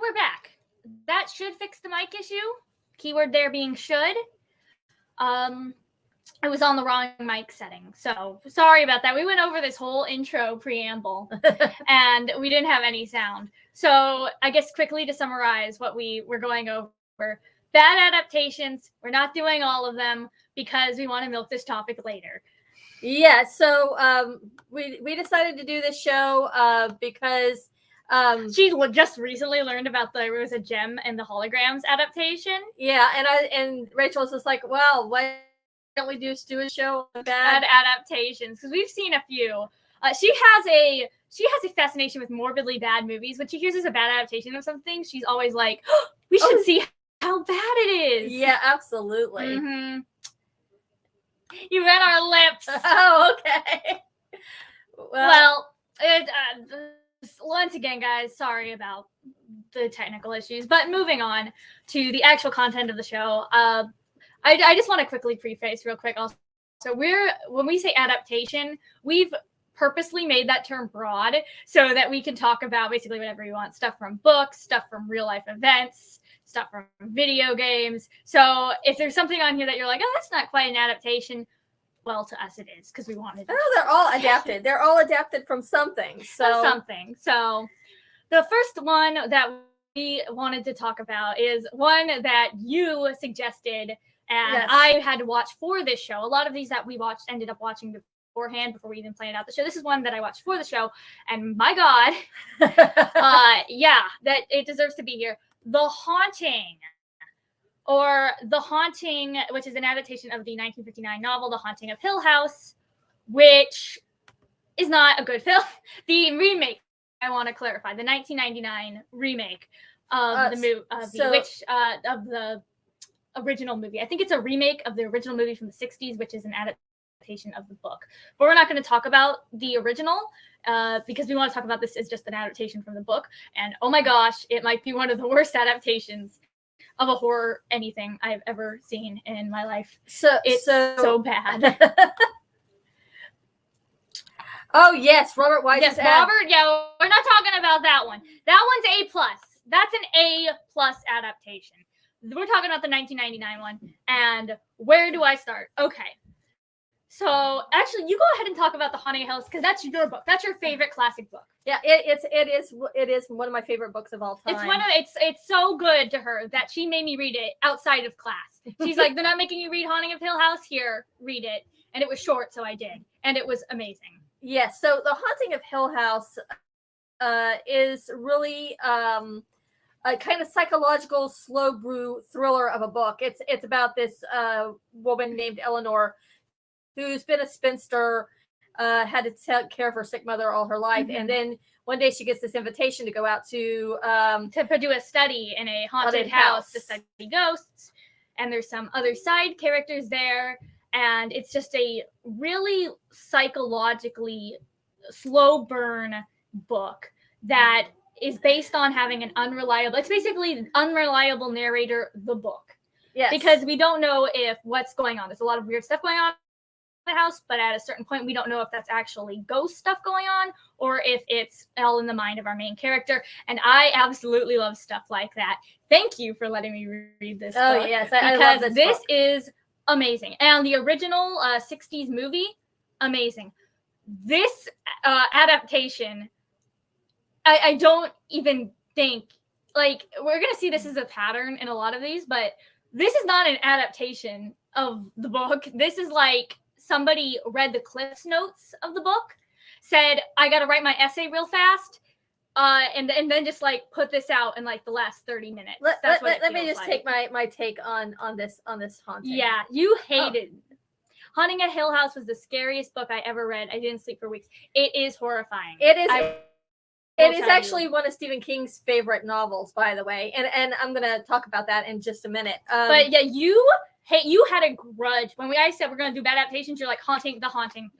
we're back. That should fix the mic issue. Keyword there being should. It was on the wrong mic setting. So sorry about that. We went over this whole intro preamble and we didn't have any sound. So I guess quickly to summarize what we were going over. Bad adaptations. We're not doing all of them because we want to milk this topic later. Yeah, so we decided to do this show because she just recently learned about there was a Gem and the Holograms adaptation. Yeah, and Rachel was just like, "Wow, why don't we just do a show on bad adaptations?" Because we've seen a few. She has a fascination with morbidly bad movies. When she hears there's a bad adaptation of something, she's always like, oh, "We should see how bad it is." Yeah, absolutely. Mm-hmm. You read our lips. Oh, okay. Well, once again, guys, sorry about the technical issues. But moving on to the actual content of the show, I just want to quickly preface real quick. Also, when we say adaptation, we've purposely made that term broad so that we can talk about basically whatever we want. Stuff from books, stuff from real life events, stuff from video games. So if there's something on here that you're like, oh, that's not quite an adaptation, well, to us it is because we wanted it. Oh, they're all adapted. They're all adapted from something. So the first one that we wanted to talk about is one that you suggested and yes. I had to watch for this show. A lot of these that we watched ended up watching beforehand before we even planned out the show. This is one that I watched for the show, and my God, that it deserves to be here. The Haunting, or The Haunting, which is an adaptation of the 1959 novel The Haunting of Hill House, which is not a good film. The remake, I want to clarify, the 1999 remake of the original movie. I think it's a remake of the original movie from the 60s, which is an adaptation of the book. But we're not going to talk about the original because we want to talk about this as just an adaptation from the book. And oh my gosh, it might be one of the worst adaptations of a horror anything I've ever seen in my life. It's so bad. Oh yes, Robert Wise. Yes, Robert. Yeah, we're not talking about that one. That one's A+. That's an A+ adaptation. We're talking about the 1999 one. And where do I start? Okay. So actually, you go ahead and talk about The Haunting of Hill House because that's your book. That's your favorite classic book. Yeah, it is one of my favorite books of all time. It's so good to her that she made me read it outside of class. She's like, they're not making you read Haunting of Hill House? Here, read it. And it was short, so I did. And it was amazing. Yes, so The Haunting of Hill House is really a kind of psychological slow brew thriller of a book. It's about this woman named Eleanor who's been a spinster, had to take care of her sick mother all her life. Mm-hmm. And then one day she gets this invitation to go out to do a study in a haunted house to study ghosts. And there's some other side characters there. And it's just a really psychologically slow burn book that is based on having it's basically an unreliable narrator, the book. Yes. Because we don't know if what's going on. There's a lot of weird stuff going on in the house, but at a certain point, we don't know if that's actually ghost stuff going on or if it's all in the mind of our main character. And I absolutely love stuff like that. Thank you for letting me read this book. Oh, yes. I love this book. This is amazing. And the original 60s movie, amazing. This adaptation, I don't even think, like, we're going to see this as a pattern in a lot of these, but this is not an adaptation of the book. This is like somebody read the Cliff's Notes of the book, said, I got to write my essay real fast, and then just like put this out in like the last 30 minutes. Let me just take my take on this Haunting. Yeah, you hated. Haunting at Hill House was the scariest book I ever read. I didn't sleep for weeks. It is horrifying. It is. It is actually one of Stephen King's favorite novels, by the way, and I'm gonna talk about that in just a minute. But yeah, you had a grudge when I said we're gonna do bad adaptations. You're like The Haunting.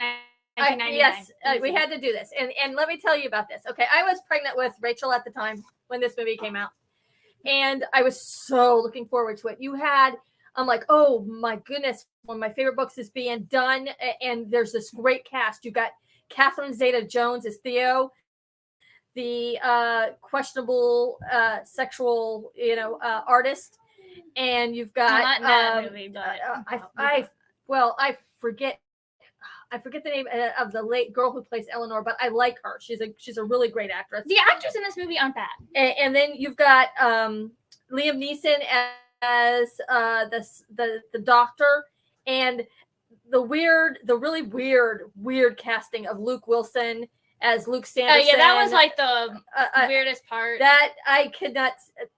Yes, we had to do this, and let me tell you about this. Okay, I was pregnant with Rachel at the time when this movie came out, and I was so looking forward to it. I'm like, oh my goodness, one of my favorite books is being done, and there's this great cast. You got Catherine Zeta-Jones as Theo the questionable sexual, artist, and you've got not in that movie, but I forget. I forget the name of the late girl who plays Eleanor, but I like her. She's a really great actress. The actors in this movie aren't bad. And then you've got Liam Neeson as the doctor, and the really weird casting of Luke Wilson as Luke Sanderson. Yeah, that was like the weirdest part. That I could not.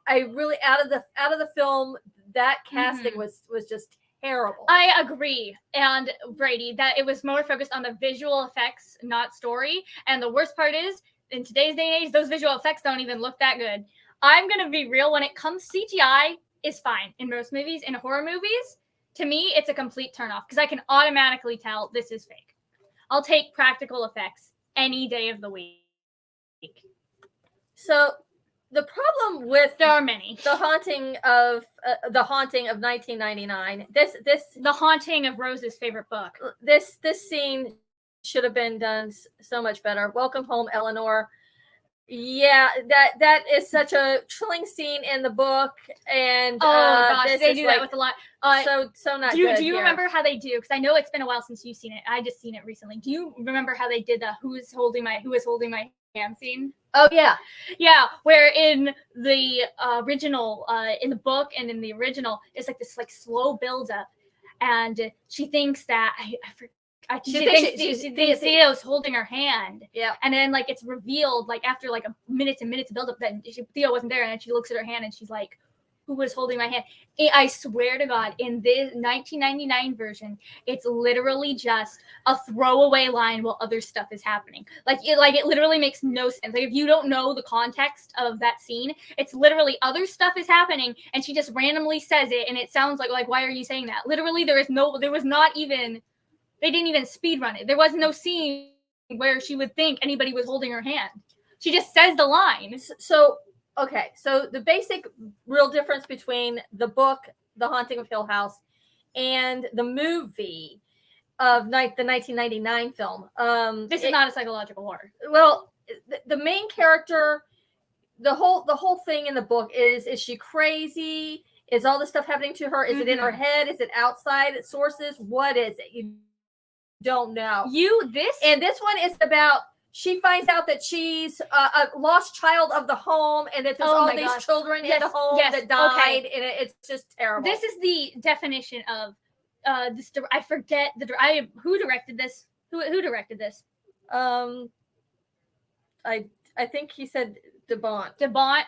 I really out of the film, that casting was just terrible. I agree. And Brady, that it was more focused on the visual effects, not story. And the worst part is, in today's day and age, those visual effects don't even look that good. I'm going to be real. When it comes to CGI, is fine in most movies. In horror movies, to me, it's a complete turnoff because I can automatically tell this is fake. I'll take practical effects any day of the week. So the problem with there are many. The Haunting of 1999. The Haunting of Rose's favorite book. This scene should have been done so much better. Welcome home, Eleanor. Yeah, that is such a chilling scene in the book, and gosh, they do that with a lot. So not do good. Do you remember how they do? Because I know it's been a while since you've seen it. I just seen it recently. Do you remember how they did the who is holding my hand scene? Oh yeah, where in the original, in the book and in the original, it's like this slow build up, and she thinks that she thinks Theo's holding her hand. Yeah, and then it's revealed after a minutes and minutes of build up that Theo wasn't there, and then she looks at her hand and she's like, who was holding my hand? I swear to God, in this 1999 version, it's literally just a throwaway line while other stuff is happening. It literally makes no sense. If you don't know the context of that scene, it's literally other stuff is happening, and she just randomly says it, and it sounds like why are you saying that? Literally, they didn't even speed run it. There was no scene where she would think anybody was holding her hand. She just says the line. Okay, so the basic real difference between the book, The Haunting of Hill House, and the movie of the 1999 film. This is not a psychological horror. Well, the main character, the whole thing in the book is she crazy? Is all this stuff happening to her? Is it in her head? Is it outside sources? What is it? You don't know. And this one is about, she finds out that she's a lost child of the home, and that there's all these children in the home that died, and it's just terrible. This is the definition of this. I forget who directed this. Who directed this? I think he said DeBont. DeBont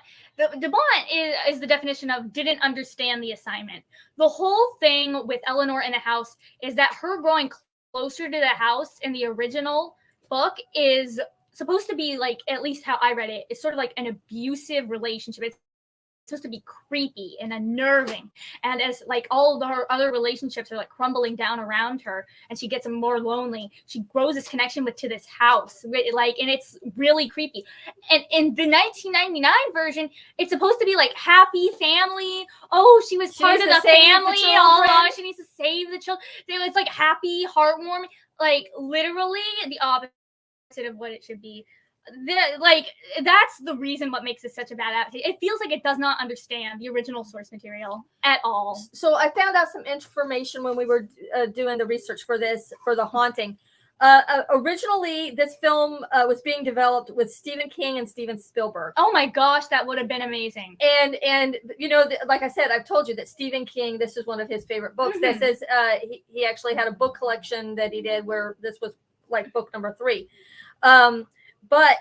is the definition of didn't understand the assignment. The whole thing with Eleanor in the house is that her growing closer to the house in the original book is supposed to be at least how I read it, it's sort of like an abusive relationship. It's supposed to be creepy and unnerving, and as all of her other relationships are crumbling down around her, and she gets more lonely, she grows this connection to this house, and it's really creepy. And in the 1999 version, it's supposed to be happy family. She was part of the family. She needs to save the children. It's happy, heartwarming, literally the opposite of what it should be. That's the reason what makes it such a bad adaptation. It feels like it does not understand the original source material at all. So I found out some information when we were doing the research for The Haunting. Originally, this film was being developed with Stephen King and Steven Spielberg. Oh my gosh, that would have been amazing. And like I said, I've told you that Stephen King, this is one of his favorite books. Mm-hmm. This is he actually had a book collection that he did where this was book number 3. But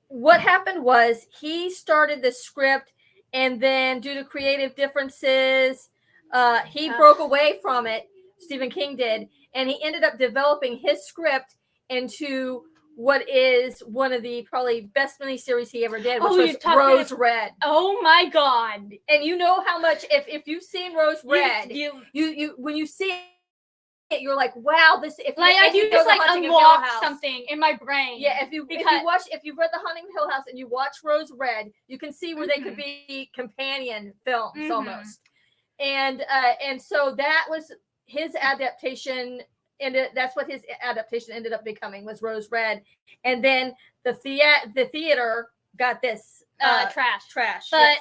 what happened was he started the script, and then due to creative differences, he broke away from it. Stephen King did, and he ended up developing his script into what is one of the probably best miniseries he ever did, which was Rose Red. Oh my God! And you know how much if you've seen Rose Red, you when you see it, you're like, wow, this if you just unlock something in my brain. Yeah, if you've read The Haunting of Hill House and you watch Rose Red, you can see where they could be companion films almost. And so that was his adaptation that's what his adaptation ended up becoming, was Rose Red. And then the theater got this trash. But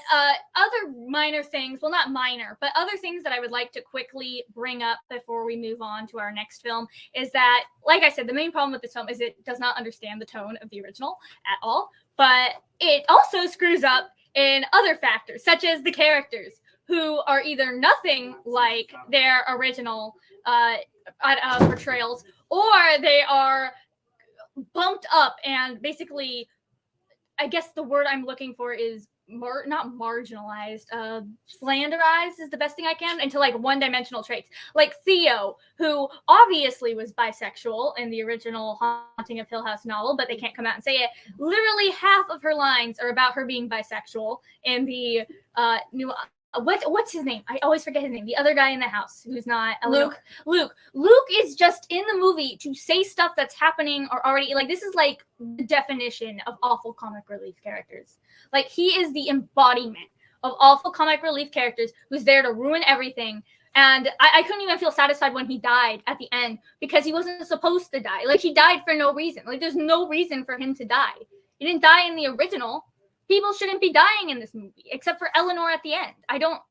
other minor things, well, not minor, but other things that I would like to quickly bring up before we move on to our next film is that, like I said, the main problem with this film is it does not understand the tone of the original at all, but it also screws up in other factors, such as the characters, who are either nothing like their original portrayals, or they are bumped up and basically, I guess the word I'm looking for is not marginalized, slanderized is the best thing I can, into like one-dimensional traits. Like Theo, who obviously was bisexual in the original Haunting of Hill House novel, but they can't come out and say it. Literally half of her lines are about her being bisexual in the new... what's his name? I always forget his name. The other guy in the house who's not Luke. Luke is just in the movie to say stuff that's happening or already, like, this is like the definition of awful comic relief characters. Like, he is the embodiment of awful comic relief characters who's there to ruin everything. And I couldn't even feel satisfied when he died at the end, because he wasn't supposed to die. Like, he died for no reason. Like, there's no reason for him to die. He didn't die in the original. People shouldn't be dying in this movie, except for Eleanor at the end. I don't...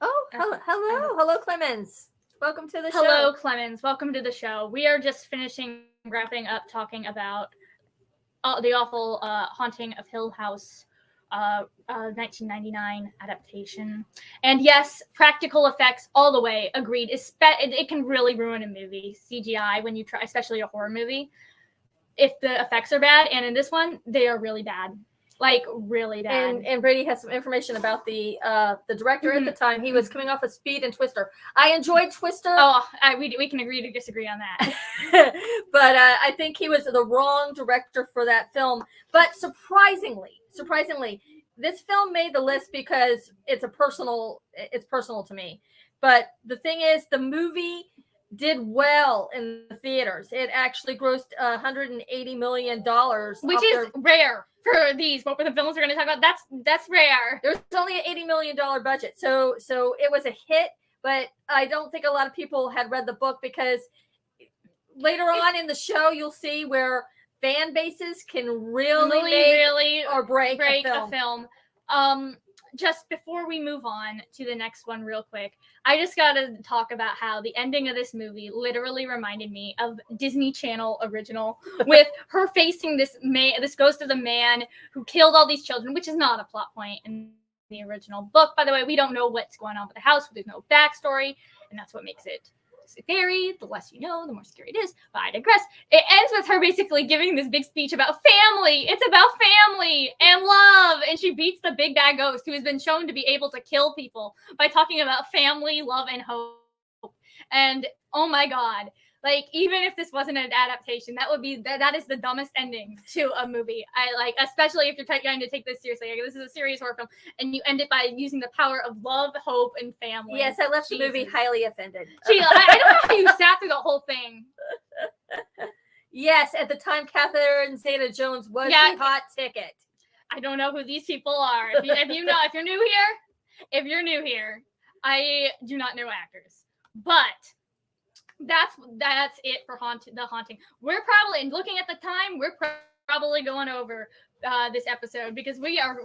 Oh, hello, Clemens. Welcome to the show. Hello, Clemens. Welcome to the show. We are just wrapping up talking about the awful Haunting of Hill House 1999 adaptation. And yes, practical effects all the way, agreed. It can really ruin a movie, CGI, when you try, especially a horror movie, if the effects are bad. And in this one, they are really bad. Like, really bad. And Brady has some information about the director at the time. He was coming off of Speed and Twister. I enjoyed Twister. Oh, we can agree to disagree on that. But I think he was the wrong director for that film. But surprisingly, this film made the list because it's personal to me. But the thing is, the movie did well in the theaters. It actually grossed $180 million, which is rare for these. What were the films we're going to talk about? That's rare. There's only an $80 million budget, so it was a hit. But I don't think a lot of people had read the book, because later on in the show you'll see where fan bases can really or break a film. Just before we move on to the next one real quick, I just got to talk about how the ending of this movie literally reminded me of Disney Channel original, with her facing this ghost of the man who killed all these children, which is not a plot point in the original book. By the way, we don't know what's going on with the house. There's no backstory, and that's what makes it scary. The less you know, the more scary it is. But I digress. It ends with her basically giving this big speech about family. It's about family and love. And she beats the big bad ghost, who has been shown to be able to kill people, by talking about family, love, and hope. And oh my God, like, even if this wasn't an adaptation, that is the dumbest ending to a movie. Especially if you're trying to take this seriously. Like, this is a serious horror film, and you end it by using the power of love, hope, and family. Yes, I left the movie highly offended. I don't know how you sat through the whole thing. Yes, at the time, Catherine Zeta-Jones was the hot ticket. I don't know who these people are. If you're new here, I do not know actors, but that's it for the Haunting. We're probably, and looking at the time, we're probably going over this episode, because we are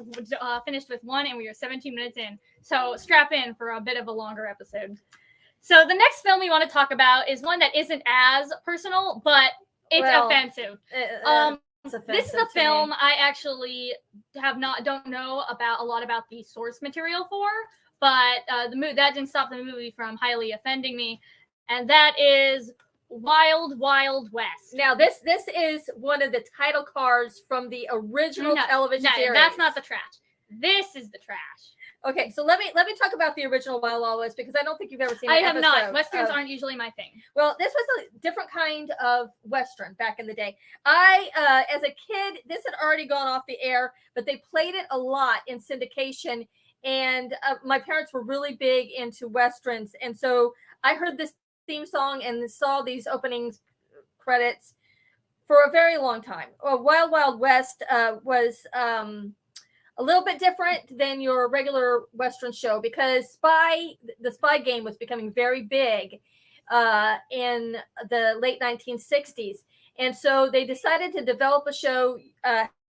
finished with one and we are 17 minutes in. So strap in for a bit of a longer episode. So the next film we want to talk about is one that isn't as personal, but it's offensive. This is a film I actually don't know about a lot about the source material for, but that didn't stop the movie from highly offending me. And that is Wild Wild West. Now, this is one of the title cards from the original television series. That's not the trash. This is the trash. Okay, so let me talk about the original Wild Wild West, because I don't think you've ever seen it. I have not. Westerns aren't usually my thing. Well, this was a different kind of Western back in the day. I, as a kid, this had already gone off the air, but they played it a lot in syndication, and my parents were really big into Westerns, and so I heard this theme song and saw these opening credits for a very long time. Wild Wild West was a little bit different than your regular Western show, because the spy game was becoming very big. in the late 1960s. And so they decided to develop a show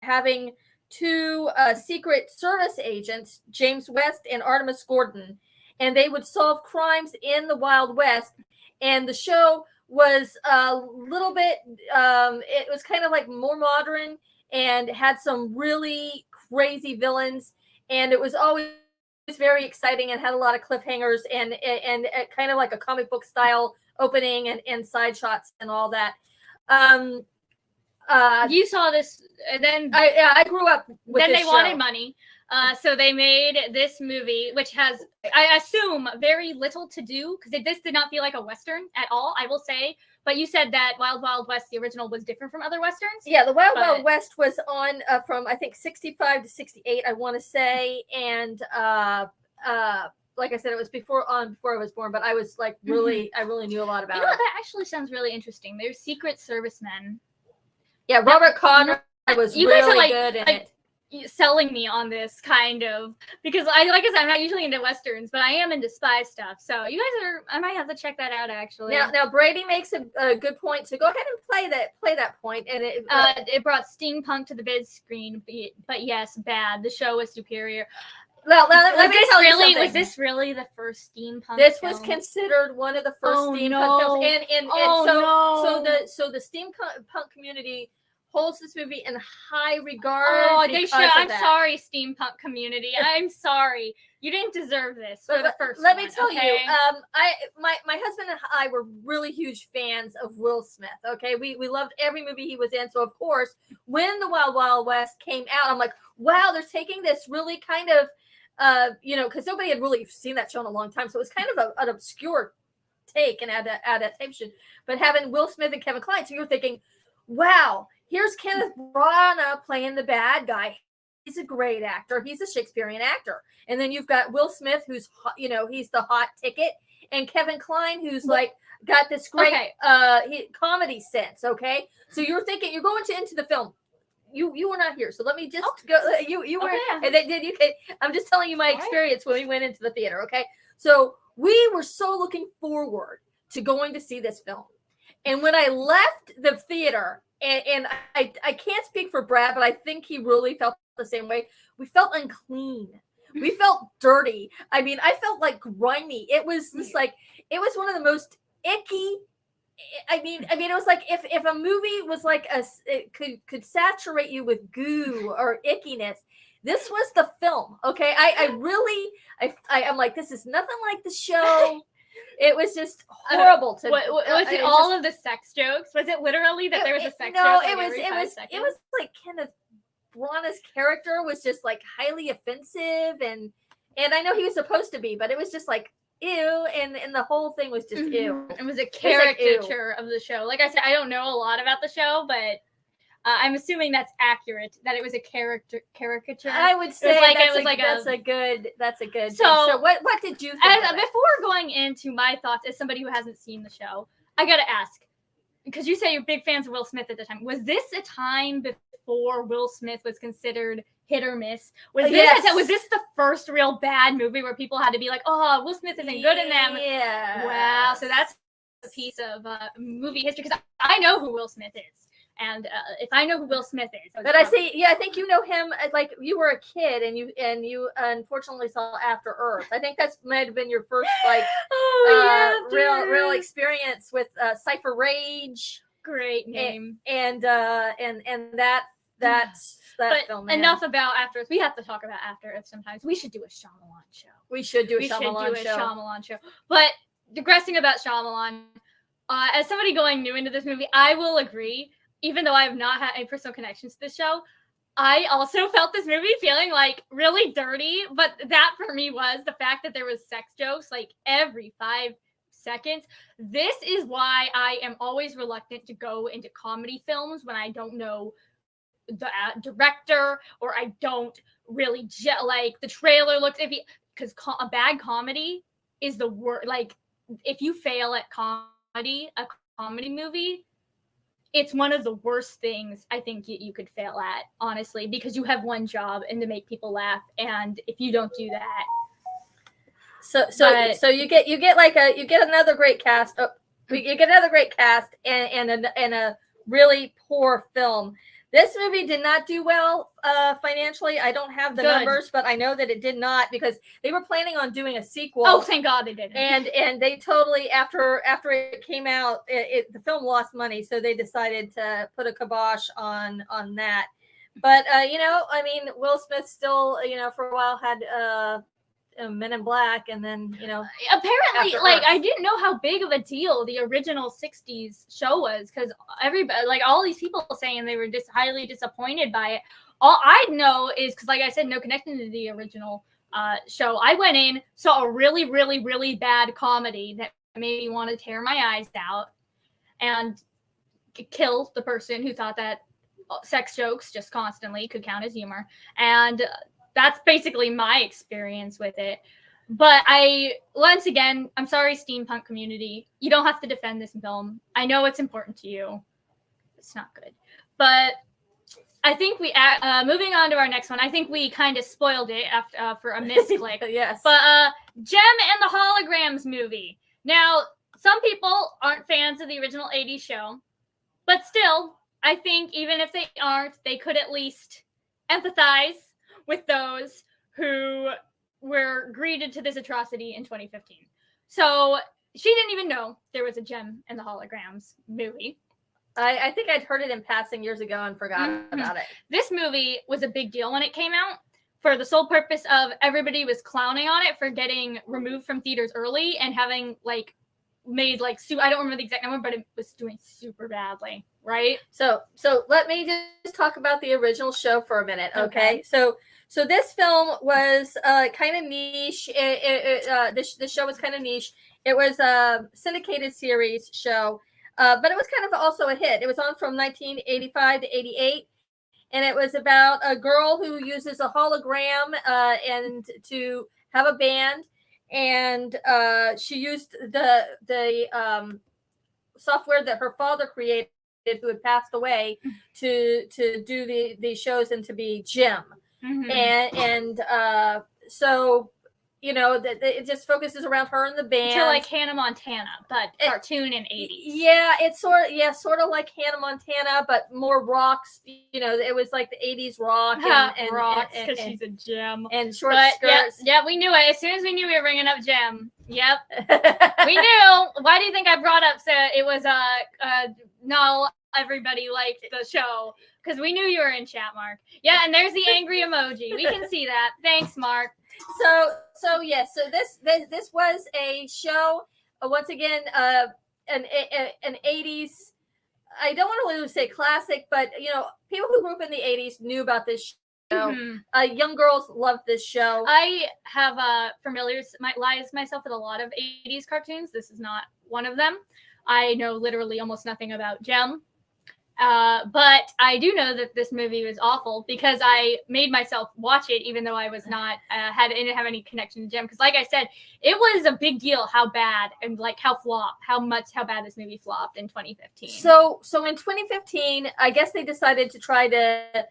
having two Secret Service agents, James West and Artemis Gordon, and they would solve crimes in the Wild West. And the show was a little bit, it was kind of like more modern and had some really crazy villains. And it was always very exciting and had a lot of cliffhangers and kind of like a comic book style opening and side shots and all that. You saw this, and then I grew up with then this they show. wanted money. So they made this movie, which has, I assume, very little to do, because this did not feel like a Western at all, I will say. But you said that Wild Wild West, the original, was different from other Westerns? Yeah, the Wild Wild West was on from, I think, 65 to 68, I want to say. And like I said, it was before I was born, but I was like really, I really knew a lot about it. That actually sounds really interesting. They're Secret Servicemen. Yeah, Robert Conrad was really good in it. Selling me on this kind of, because like I said, I'm not usually into Westerns, but I am into spy stuff. So you guys I might have to check that out actually. Now Brady makes a good point. So go ahead and play that point. And it brought steampunk to the big screen, but yes, bad. The show was superior. Well, let me tell you something. Was this really the first steampunk? This film? was considered one of the first steampunk films, and so the steampunk community holds this movie in high regard. Oh, they should. I'm sorry, steampunk community. I'm sorry. You didn't deserve this for the first. Let me tell you, my husband and I were really huge fans of Will Smith. Okay, we loved every movie he was in. So of course, when the Wild Wild West came out, I'm like, wow, they're taking this really kind of, because nobody had really seen that show in a long time, so it was kind of an obscure take and adaptation. But having Will Smith and Kevin Kline, so you're thinking, wow. Here's Kenneth Branagh playing the bad guy. He's a great actor. He's a Shakespearean actor. And then you've got Will Smith, who's, he's the hot ticket. And Kevin Kline, who's like got this great comedy sense. Okay. So you're thinking, you're going into the film. You were not here. So let me just go. You were. And then you can, I'm just telling you my experience when we went into the theater. Okay. So we were so looking forward to going to see this film. And when I left the theater, and I can't speak for Brad, but I think he really felt the same way. We felt unclean. We felt dirty. I mean, I felt like grimy. It was just like, it was one of the most icky. I mean, it was like if a movie was like it could saturate you with goo or ickiness. This was the film. Okay, I'm like, this is nothing like the show. It was just horrible to me. Was it all of the sex jokes? Was it literally that there was a sex joke? No, it was like Kenneth Branagh's character was just like highly offensive, and I know he was supposed to be, but it was just like ew, and the whole thing was just ew. It was a caricature of the show. Like I said, I don't know a lot about the show, but I'm assuming that's accurate. That it was a caricature. I would say that's a good. So what did you think? Before going into my thoughts, as somebody who hasn't seen the show, I gotta ask, because you say you're big fans of Will Smith at the time. Was this a time before Will Smith was considered hit or miss? Was this the first real bad movie where people had to be like, oh, Will Smith isn't good in them? Yeah. Wow. So that's a piece of movie history, because I know who Will Smith is. And if I know who Will Smith is, but I think you know him. Like you were a kid, and you unfortunately saw After Earth. I think that might have been your first real experience with Cypher Rage. Great name. And that's that film. Man. Enough about After Earth. We have to talk about After Earth sometimes. We should do a Shyamalan show. We should do a Shyamalan show. But digressing about Shyamalan, as somebody going new into this movie, I will agree. Even though I have not had any personal connections to this show, I also felt this movie feeling like really dirty. But that for me was the fact that there was sex jokes like every 5 seconds. This is why I am always reluctant to go into comedy films when I don't know the director, or I don't really like the trailer looks iffy, because a bad comedy is the worst. Like if you fail at a comedy movie, it's one of the worst things I think you could fail at, honestly, because you have one job and to make people laugh, and if you don't do that, so you get another great cast. Oh, You get another great cast and a really poor film. This movie did not do well financially. I don't have the numbers, but I know that it did not, because they were planning on doing a sequel. Oh, thank God they didn't. And they totally, after it came out, the film lost money, so they decided to put a kibosh on that. But Will Smith still, for a while had Men in Black, and then apparently, I didn't know how big of a deal the original 60s show was, because everybody, all these people saying they were just highly disappointed by it. All I know is, because like I said, no connection to the original show. I went in, saw a really, really, really bad comedy that made me want to tear my eyes out and kill the person who thought that sex jokes just constantly could count as humor. And that's basically my experience with it. But once again, I'm sorry, steampunk community. You don't have to defend this film. I know it's important to you. It's not good. But I think we, moving on to our next one, I think we kind of spoiled it for a misclick. Yes. But Gem and the Holograms movie. Now, some people aren't fans of the original 80s show, but still, I think even if they aren't, they could at least empathize with those who were greeted to this atrocity in 2015. So she didn't even know there was a Gem and the Holograms movie. I think I'd heard it in passing years ago and forgot about it. This movie was a big deal when it came out, for the sole purpose of everybody was clowning on it for getting removed from theaters early and having made I don't remember the exact number, but it was doing super badly, right? So let me just talk about the original show for a minute, okay? So this film was kind of niche. The show was kind of niche. It was a syndicated series show, but it was kind of also a hit. It was on from 1985 to 88, and it was about a girl who uses a hologram and to have a band, and she used the software that her father created, who had passed away, to do the shows and to be Jim. Mm-hmm. And so it just focuses around her and the band. So like Hannah Montana, but cartoon in 80s. Yeah, it's sort of like Hannah Montana, but more rocks. It was like the 80s rock and rocks, because she's a Gem and short skirts. Yeah, we knew it as soon as we knew we were bringing up Gem. Yep, we knew. Why do you think I brought up? So it was no, everybody liked the show. Because we knew you were in chat, Mark. Yeah, and there's the angry emoji. We can see that. Thanks, Mark. So yes. So this was a show. Once again, an 80s. I don't want to really say classic, but people who grew up in the 80s knew about this show. Mm-hmm. Young girls loved this show. I have familiarized myself with a lot of 80s cartoons. This is not one of them. I know literally almost nothing about Gem. But I do know that this movie was awful, because I made myself watch it, even though I was not didn't have any connection to Gem. Because like I said, it was a big deal how bad and how bad this movie flopped in 2015. So in 2015, I guess they decided to try to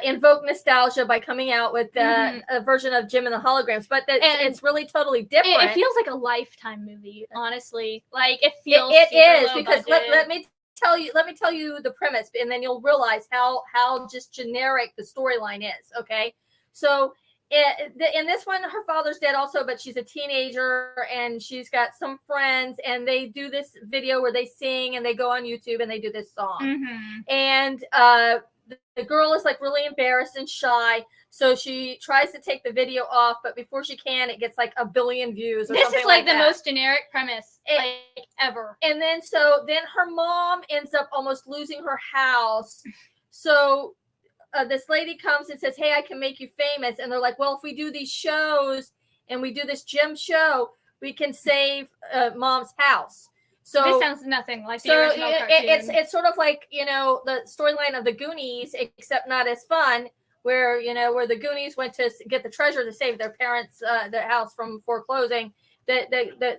invoke nostalgia by coming out with a version of Gem and the Holograms, but it's really totally different. It feels like a Lifetime movie, honestly. It feels it is, because let me tell you the premise, and then you'll realize how just generic the storyline is. Okay, so in this one, her father's dead also, but she's a teenager and she's got some friends, and they do this video where they sing and they go on YouTube and they do this song, and the girl is really embarrassed and shy, so she tries to take the video off, but before she can, it gets 1 billion views. Or this is the that. Most generic premise ever. And then her mom ends up almost losing her house. So this lady comes and says, "Hey, I can make you famous." And they're like, "Well, if we do these shows and we do this Gem show, we can save mom's house." So this sounds nothing like the original cartoon. It's sort of like the storyline of the Goonies, except not as fun. Where the Goonies went to get the treasure to save their parents' their house from foreclosing. That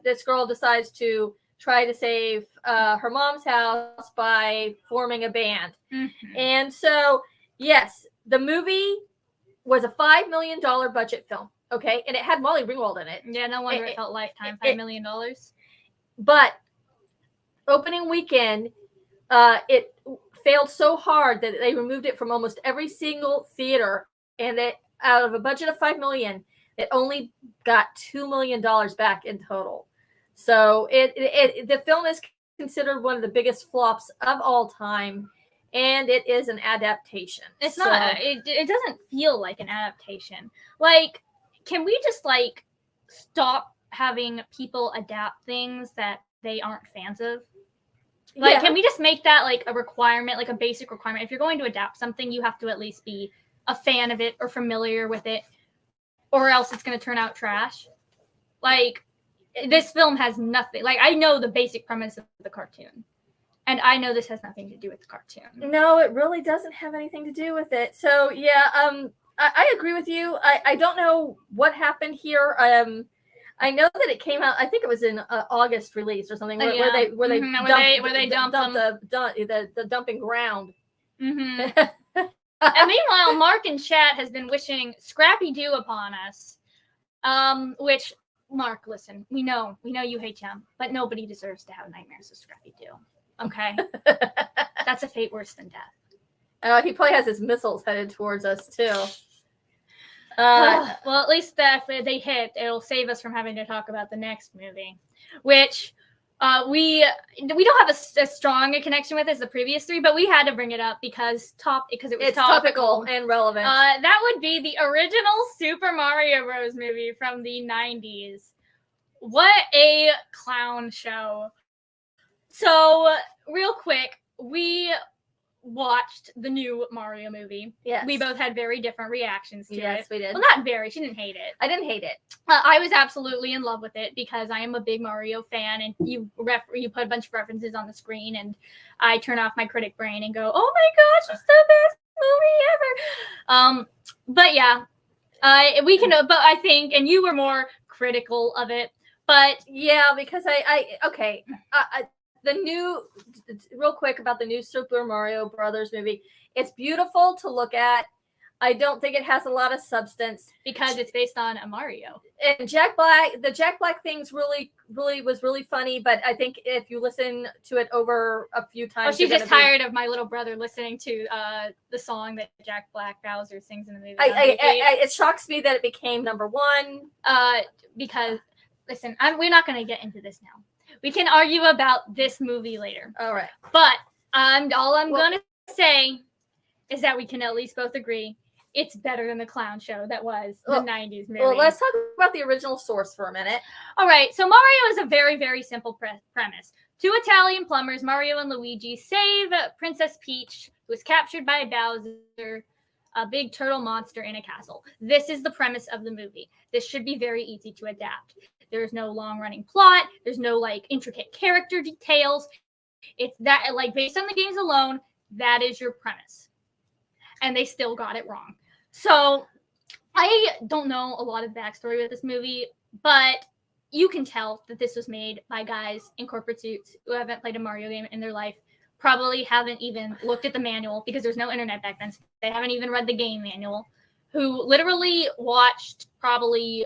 this girl decides to try to save her mom's house by forming a band. Mm-hmm. And so, yes, the movie was a $5 million budget film. Okay, and it had Molly Ringwald in it. Yeah, no wonder it felt Lifetime. $5 million. But opening weekend, it failed so hard that they removed it from almost every single theater, and it out of a budget of $5 million, it only got $2 million back in total. So the film is considered one of the biggest flops of all time, and it is an adaptation. It's not. It doesn't feel like an adaptation. Like, can we just like stop having people adapt things that they aren't fans of? Like, can we just make that like a requirement, like a basic requirement? If you're going to adapt something, you have to at least be a fan of it or familiar with it, or else it's going to turn out trash. Like, this film has nothing. Like, I know the basic premise of the cartoon, and I know this has nothing to do with the cartoon. No, it really doesn't have anything to do with it. So yeah, I agree with you. I don't know what happened here. I know that it came out. I think it was in August release or something, where they dumped the dumping ground. Mm-hmm. And meanwhile, Mark in chat has been wishing Scrappy Doo upon us. Which, Mark, listen, we know you hate him, but nobody deserves to have nightmares of Scrappy Doo. Okay, that's a fate worse than death. He probably has his missiles headed towards us too. Well, at least if they hit, it'll save us from having to talk about the next movie, which we don't have a strong connection with as the previous three, but we had to bring it up because it was topical and relevant. That would be the original Super Mario Bros. Movie from the 90s. What a clown show. So, real quick, we watched the new Mario movie. Yes. We both had very different reactions to it. Yes, we did. Well, not very. She didn't hate it. I didn't hate it. I was absolutely in love with it because I am a big Mario fan, and you put a bunch of references on the screen, and I turn off my critic brain and go, "Oh my gosh, it's the best movie ever!" But yeah, we can. But I think, and you were more critical of it. But yeah, because the new, real quick about the new Super Mario Brothers movie. It's beautiful to look at. I don't think it has a lot of substance because it's based on a Mario. And the Jack Black thing's really was really funny. But I think if you listen to it over a few times, she's just tired of my little brother listening to the song that Jack Black Bowser sings in the movie. It shocks me that it became number one. Because listen, we're not going to get into this now. We can argue about this movie later. All right. But all I'm going to say is that we can at least both agree it's better than the clown show that was the 90s movie. Well, let's talk about the original source for a minute. All right. So Mario is a very, very simple premise. Two Italian plumbers, Mario and Luigi, save Princess Peach, who was captured by Bowser, a big turtle monster in a castle. This is the premise of the movie. This should be very easy to adapt. There's no long-running plot. There's no like intricate character details. It's that like based on the games alone, that is your premise. And they still got it wrong. So I don't know a lot of backstory with this movie, but you can tell that this was made by guys in corporate suits who haven't played a Mario game in their life, probably haven't even looked at the manual because there's no internet back then. So they haven't even read the game manual, who literally watched probably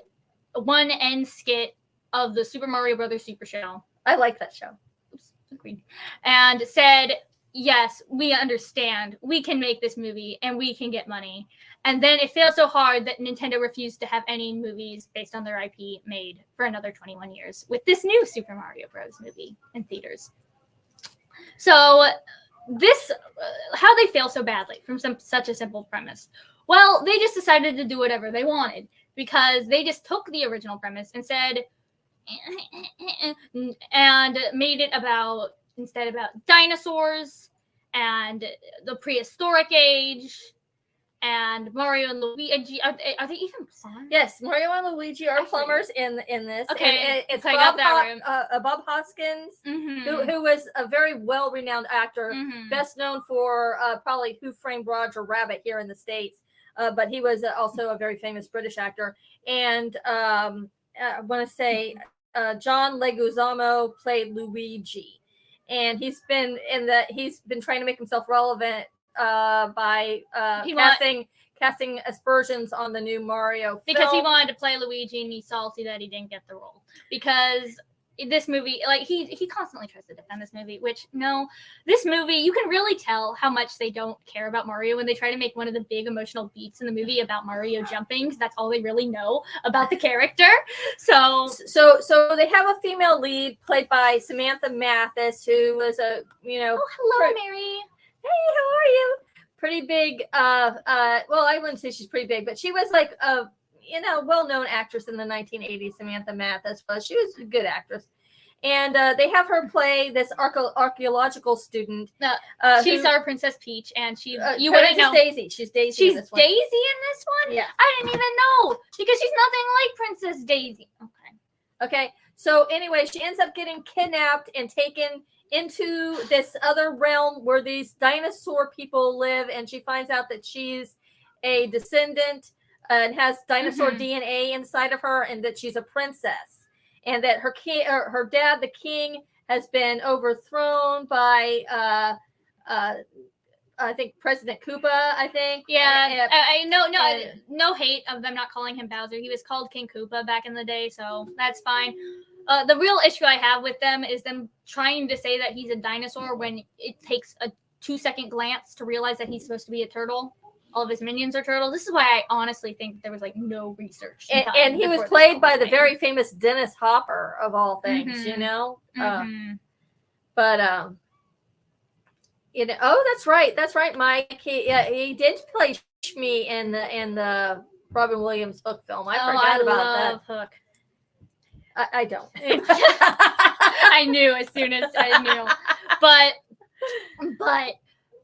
one end skit of the Super Mario Brothers Super Show. I like that show. Oops, agreed. And said, yes, we understand. We can make this movie and we can get money. And then it failed so hard that Nintendo refused to have any movies based on their IP made for another 21 years with this new Super Mario Bros. Movie in theaters. So this, how they fail so badly from such a simple premise? Well, they just decided to do whatever they wanted because they just took the original premise and said, and made it about dinosaurs and the prehistoric age and Mario and Luigi. Are they even plumbers? Yes, Mario and Luigi are plumbers in this. Okay, and it's so Bob Hoskins, who was a very well-renowned actor, best known for probably Who Framed Roger Rabbit here in the States, but he was also a very famous British actor. And I want to say John Leguizamo played Luigi, and he's been trying to make himself relevant by casting aspersions on the new Mario film. Because he wanted to play Luigi and he's salty that he didn't get the role. Because this movie, like he constantly tries to defend this movie, which no, this movie, you can really tell how much they don't care about Mario when they try to make one of the big emotional beats in the movie about Mario jumping, because that's all they really know about the character. So they have a female lead played by Samantha Mathis, who was a hello, Mary. Hey, how are you? Pretty big. Well, I wouldn't say she's pretty big, but she was like a well-known actress in the 1980s. Samantha Mathis was. She was a good actress, and they have her play this archaeological student. She's our Princess Peach, and she you wouldn't know Daisy. She's Daisy. She's in this one. Daisy in this one. Yeah, I didn't even know because she's nothing like Princess Daisy. Okay. So anyway, she ends up getting kidnapped and taken into this other realm where these dinosaur people live, and she finds out that she's a descendant and has dinosaur DNA inside of her, and that she's a princess, and that her dad, the king, has been overthrown by I think President Koopa. I think. Yeah, I know. No hate of them not calling him Bowser. He was called King Koopa back in the day, so that's fine. The real issue I have with them is them trying to say that he's a dinosaur when it takes a 2-second glance to realize that he's supposed to be a turtle. All of his minions are turtles. This is why I honestly think there was like no research. And he was played by the very famous Dennis Hopper of all things, you know. But oh, that's right, Mike. He did play Shmi in the Robin Williams Hook film. I forgot about that. Hook. I don't. I knew as soon as I knew. But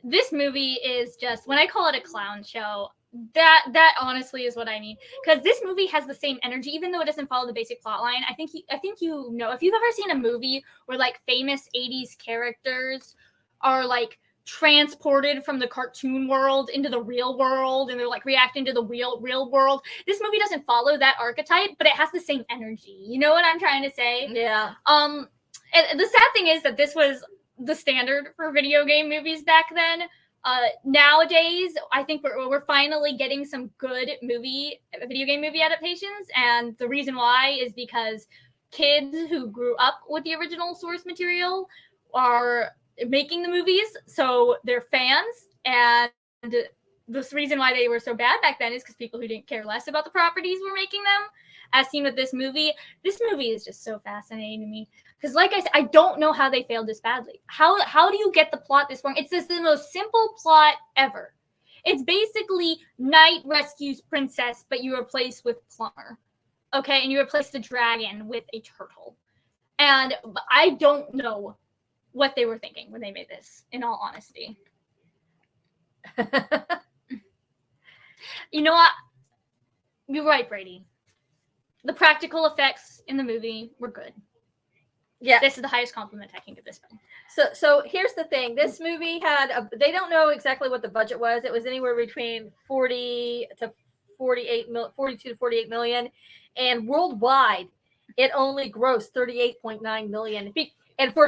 this movie is just, when I call it a clown show, that honestly is what I mean. Because this movie has the same energy, even though it doesn't follow the basic plot line. I think you know, if you've ever seen a movie where like famous 80s characters are like transported from the cartoon world into the real world, and they're like reacting to the real world. This movie doesn't follow that archetype, but it has the same energy. You know what I'm trying to say? Yeah. And the sad thing is that this was the standard for video game movies back then. Nowadays, I think we're finally getting some good video game movie adaptations, and the reason why is because kids who grew up with the original source material are making the movies, so they're fans. And the reason why they were so bad back then is because people who didn't care less about the properties were making them. As seen with this movie is just so fascinating to me, because like I said, I don't know how they failed this badly. How do you get the plot this wrong? It's just the most simple plot ever. It's basically knight rescues princess, but you replace with plumber, okay, and you replace the dragon with a turtle. And I don't know what they were thinking when they made this, in all honesty. You know what? You're right, Brady. The practical effects in the movie were good. Yeah. This is the highest compliment I can give this film. So here's the thing. This movie they don't know exactly what the budget was. It was anywhere between 42 to 48 million. And worldwide, it only grossed 38.9 million. And for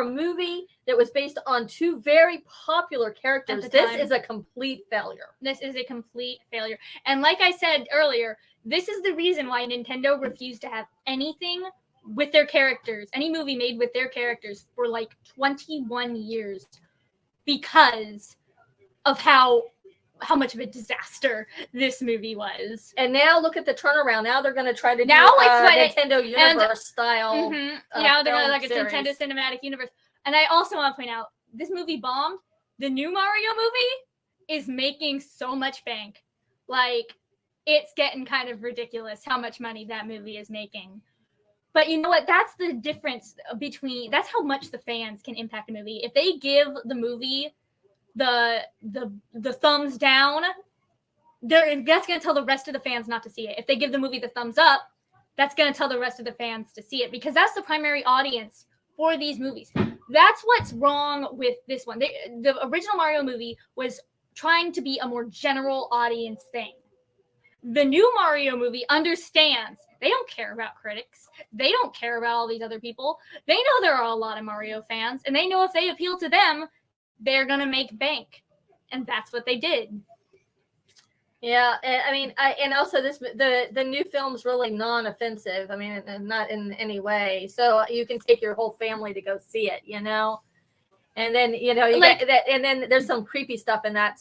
a movie that was based on two very popular characters, this is a complete failure. This is a complete failure. And like I said earlier, this is the reason why Nintendo refused to have anything with their characters, any movie made with their characters, for like 21 years, because of how much of a disaster this movie was. And now look at the turnaround. Now they're going to try to do Nintendo Universe style. Now they're like a Nintendo Cinematic Universe. And I also want to point out, this movie bombed. The new Mario movie is making so much bank. Like, it's getting kind of ridiculous how much money that movie is making. But you know what? That's the difference that's how much the fans can impact a movie. If they give the movie the thumbs down, that's going to tell the rest of the fans not to see it. If they give the movie the thumbs up, that's going to tell the rest of the fans to see it, because that's the primary audience for these movies. That's what's wrong with this one. The original Mario movie was trying to be a more general audience thing. The new Mario movie understands they don't care about critics. They don't care about all these other people. They know there are a lot of Mario fans, and they know if they appeal to them, they're going to make bank. And that's what they did. Yeah, I mean, and also the new film's really non-offensive. I mean, not in any way. So you can take your whole family to go see it, you know. And then you Like- get that, and then there's some creepy stuff in that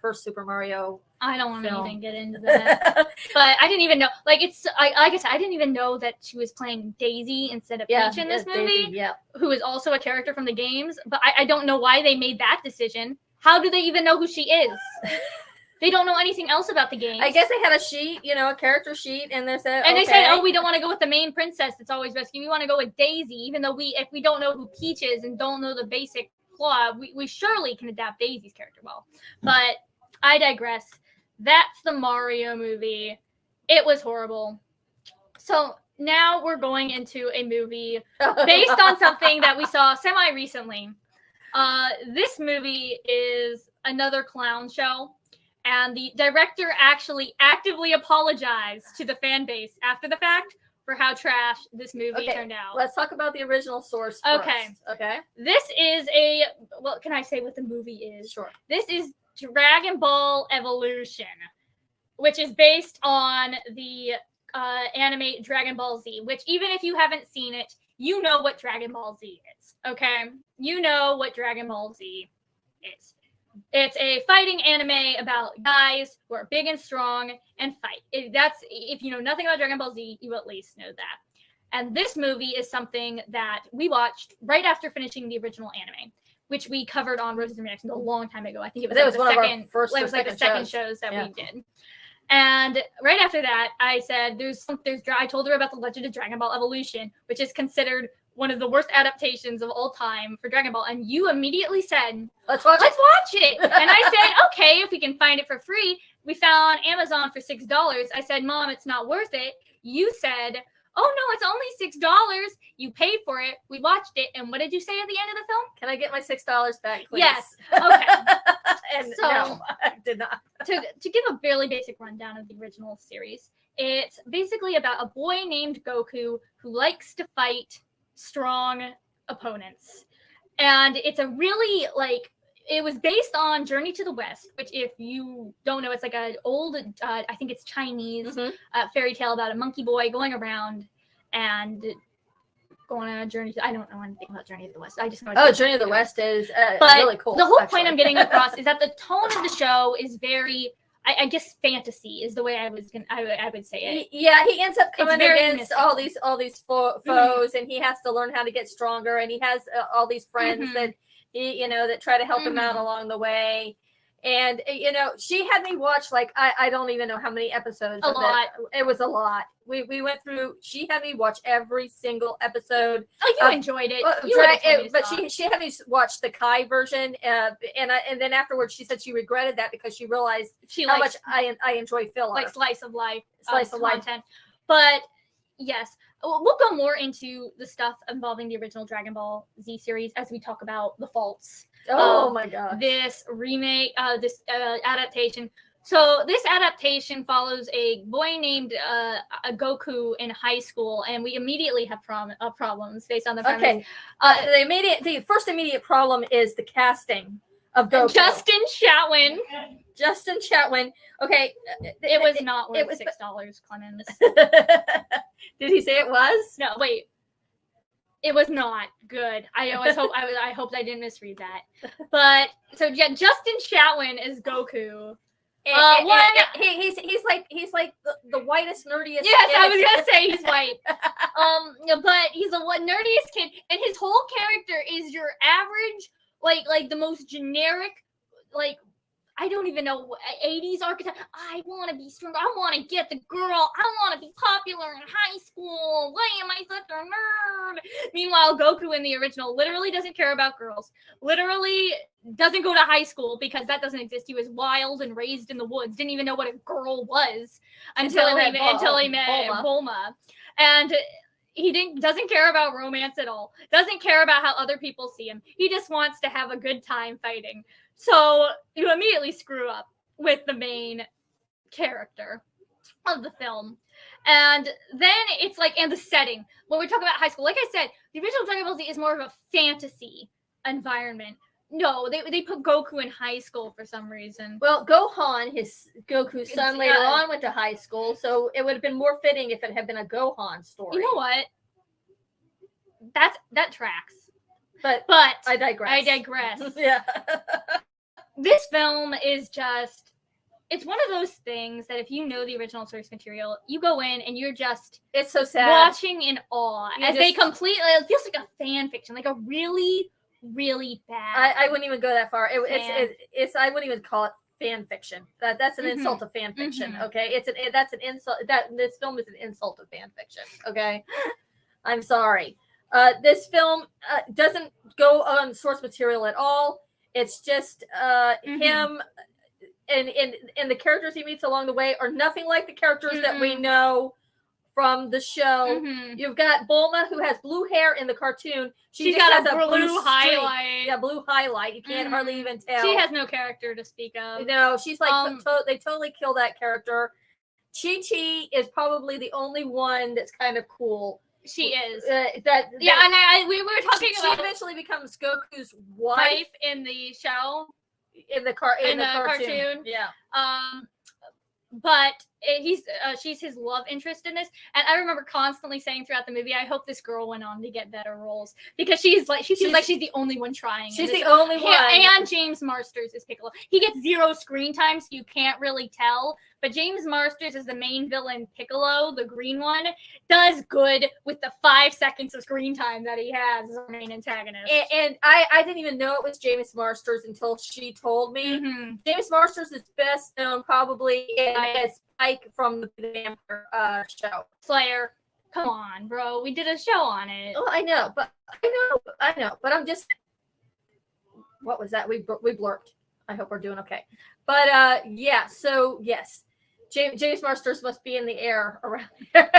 first Super Mario. I don't want to film. even get into that. But I didn't even know, like I said, I didn't even know that she was playing Daisy instead of Peach in this movie. Daisy, yeah. Who is also a character from the games. But I don't know why they made that decision. How do they even know who she is? They don't know anything else about the game. I guess they had a sheet, a character sheet, and they said, they said, "Oh, we don't want to go with the main princess that's always rescued. We want to go with Daisy, even though if we don't know who Peach is and don't know the basic plot, we surely can adapt Daisy's character well." But I digress. That's the Mario movie. It was horrible. So now we're going into a movie based on something that we saw semi-recently. This movie is another clown show. And the director actually actively apologized to the fan base after the fact for how trash this movie turned out. Let's talk about the original source first. Okay. This is can I say what the movie is? Sure. This is Dragon Ball Evolution, which is based on the anime Dragon Ball Z, which even if you haven't seen it, you know what Dragon Ball Z is, okay? You know what Dragon Ball Z is. It's a fighting anime about guys who are big and strong and fight. If you know nothing about Dragon Ball Z, you at least know that. And this movie is something that we watched right after finishing the original anime, which we covered on Roses and Reactions a long time ago. I think it was one of our first the second shows that we did. And right after that, I said, I told her about the Legend of Dragon Ball Evolution, which is considered one of the worst adaptations of all time for Dragon Ball. And you immediately said, let's watch it. And I said, okay, if we can find it for free. We found Amazon for $6. I said, Mom, it's not worth it. You said, oh, no, it's only $6. You paid for it. We watched it. And what did you say at the end of the film? Can I get my $6 back, please? Yes. Okay. And so, no, I did not. to give a fairly basic rundown of the original series, it's basically about a boy named Goku who likes to fight strong opponents. And it's a really, it was based on Journey to the West, which if you don't know, it's like an old, I think it's Chinese fairy tale about a monkey boy going around and going on a journey. I don't know anything about Journey to the West. I just know. Journey to the West is really cool. The whole point I'm getting across is that the tone of the show is very, I guess, fantasy is the way I would say it. Yeah, he ends up coming against all these foes, and he has to learn how to get stronger. And he has all these friends that that try to help him out along the way. And she had me watch I don't even know how many episodes. A lot. It was a lot. We went through. She had me watch every single episode. Oh, you enjoyed it. But she had me watch the Kai version, and then afterwards she said she regretted that because she realized how much I enjoy filler, like slice of life content. But yes, we'll go more into the stuff involving the original Dragon Ball Z series as we talk about the faults. Oh my god! This remake, this adaptation. So this adaptation follows a boy named Goku in high school, and we immediately have problems based on the premise. Okay, the first immediate problem is the casting of Goku. Justin Chatwin. Okay, it was not worth $6, Clemens. Did he say it was? No, wait. It was not good. I hope I didn't misread that. But so yeah, Justin Chatwin is Goku. He's like the whitest, nerdiest. Yes, I was gonna say he's white. But he's the nerdiest kid, and his whole character is your average, like the most generic, I don't even know, 80s archetype. I want to be strong. I want to get the girl. I want to be popular in high school. Why am I such a nerd? Meanwhile, Goku in the original literally doesn't care about girls. Literally doesn't go to high school because that doesn't exist. He was wild and raised in the woods. Didn't even know what a girl was until he met Bulma. And he doesn't care about romance at all. Doesn't care about how other people see him. He just wants to have a good time fighting. So you immediately screw up with the main character of the film. And then it's and the setting. When we talk about high school, like I said, the original Dragon Ball Z is more of a fantasy environment. No, they put Goku in high school for some reason. Well, Goku's son, later on went to high school, so it would have been more fitting if it had been a Gohan story. You know what? That tracks. But I digress. Yeah. This film is just, it's one of those things that if you know the original source material, you go in and you're just, it's so sad, watching in awe they completely, it feels like a fan fiction, like a really, really bad. I wouldn't even go that far. It's I wouldn't even call it fan fiction. That's an insult to fan fiction. Okay, that's an insult. That this film is an insult to fan fiction. Okay, I'm sorry. This film doesn't go on source material at all. It's just him and the characters he meets along the way are nothing like the characters that we know from the show. You've got Bulma, who has blue hair in the cartoon. She's got a blue highlight. Yeah, blue highlight. You can't hardly even tell. She has no character to speak of. No, she's like they totally kill that character. Chi-Chi is probably the only one that's kind of cool. She is. And we were talking about. She eventually becomes Goku's wife in the show, in the cartoon. Yeah. But she's his love interest in this, and I remember constantly saying throughout the movie, I hope this girl went on to get better roles, because she seems like she's the only one trying. She's the only one. And James Marsters is Piccolo. He gets 0 screen time, so you can't really tell. But James Marsters is the main villain. Piccolo, the green one, does good with the 5 seconds of screen time that he has as our main antagonist. And I didn't even know it was James Marsters until she told me. James Marsters is best known probably as Spike from the Vampire show. Slayer. Come on, bro. We did a show on it. Oh, I know. But I'm just... What was that? We blurped. I hope we're doing okay. But, yeah. So, yes. James Marsters must be in the air around here.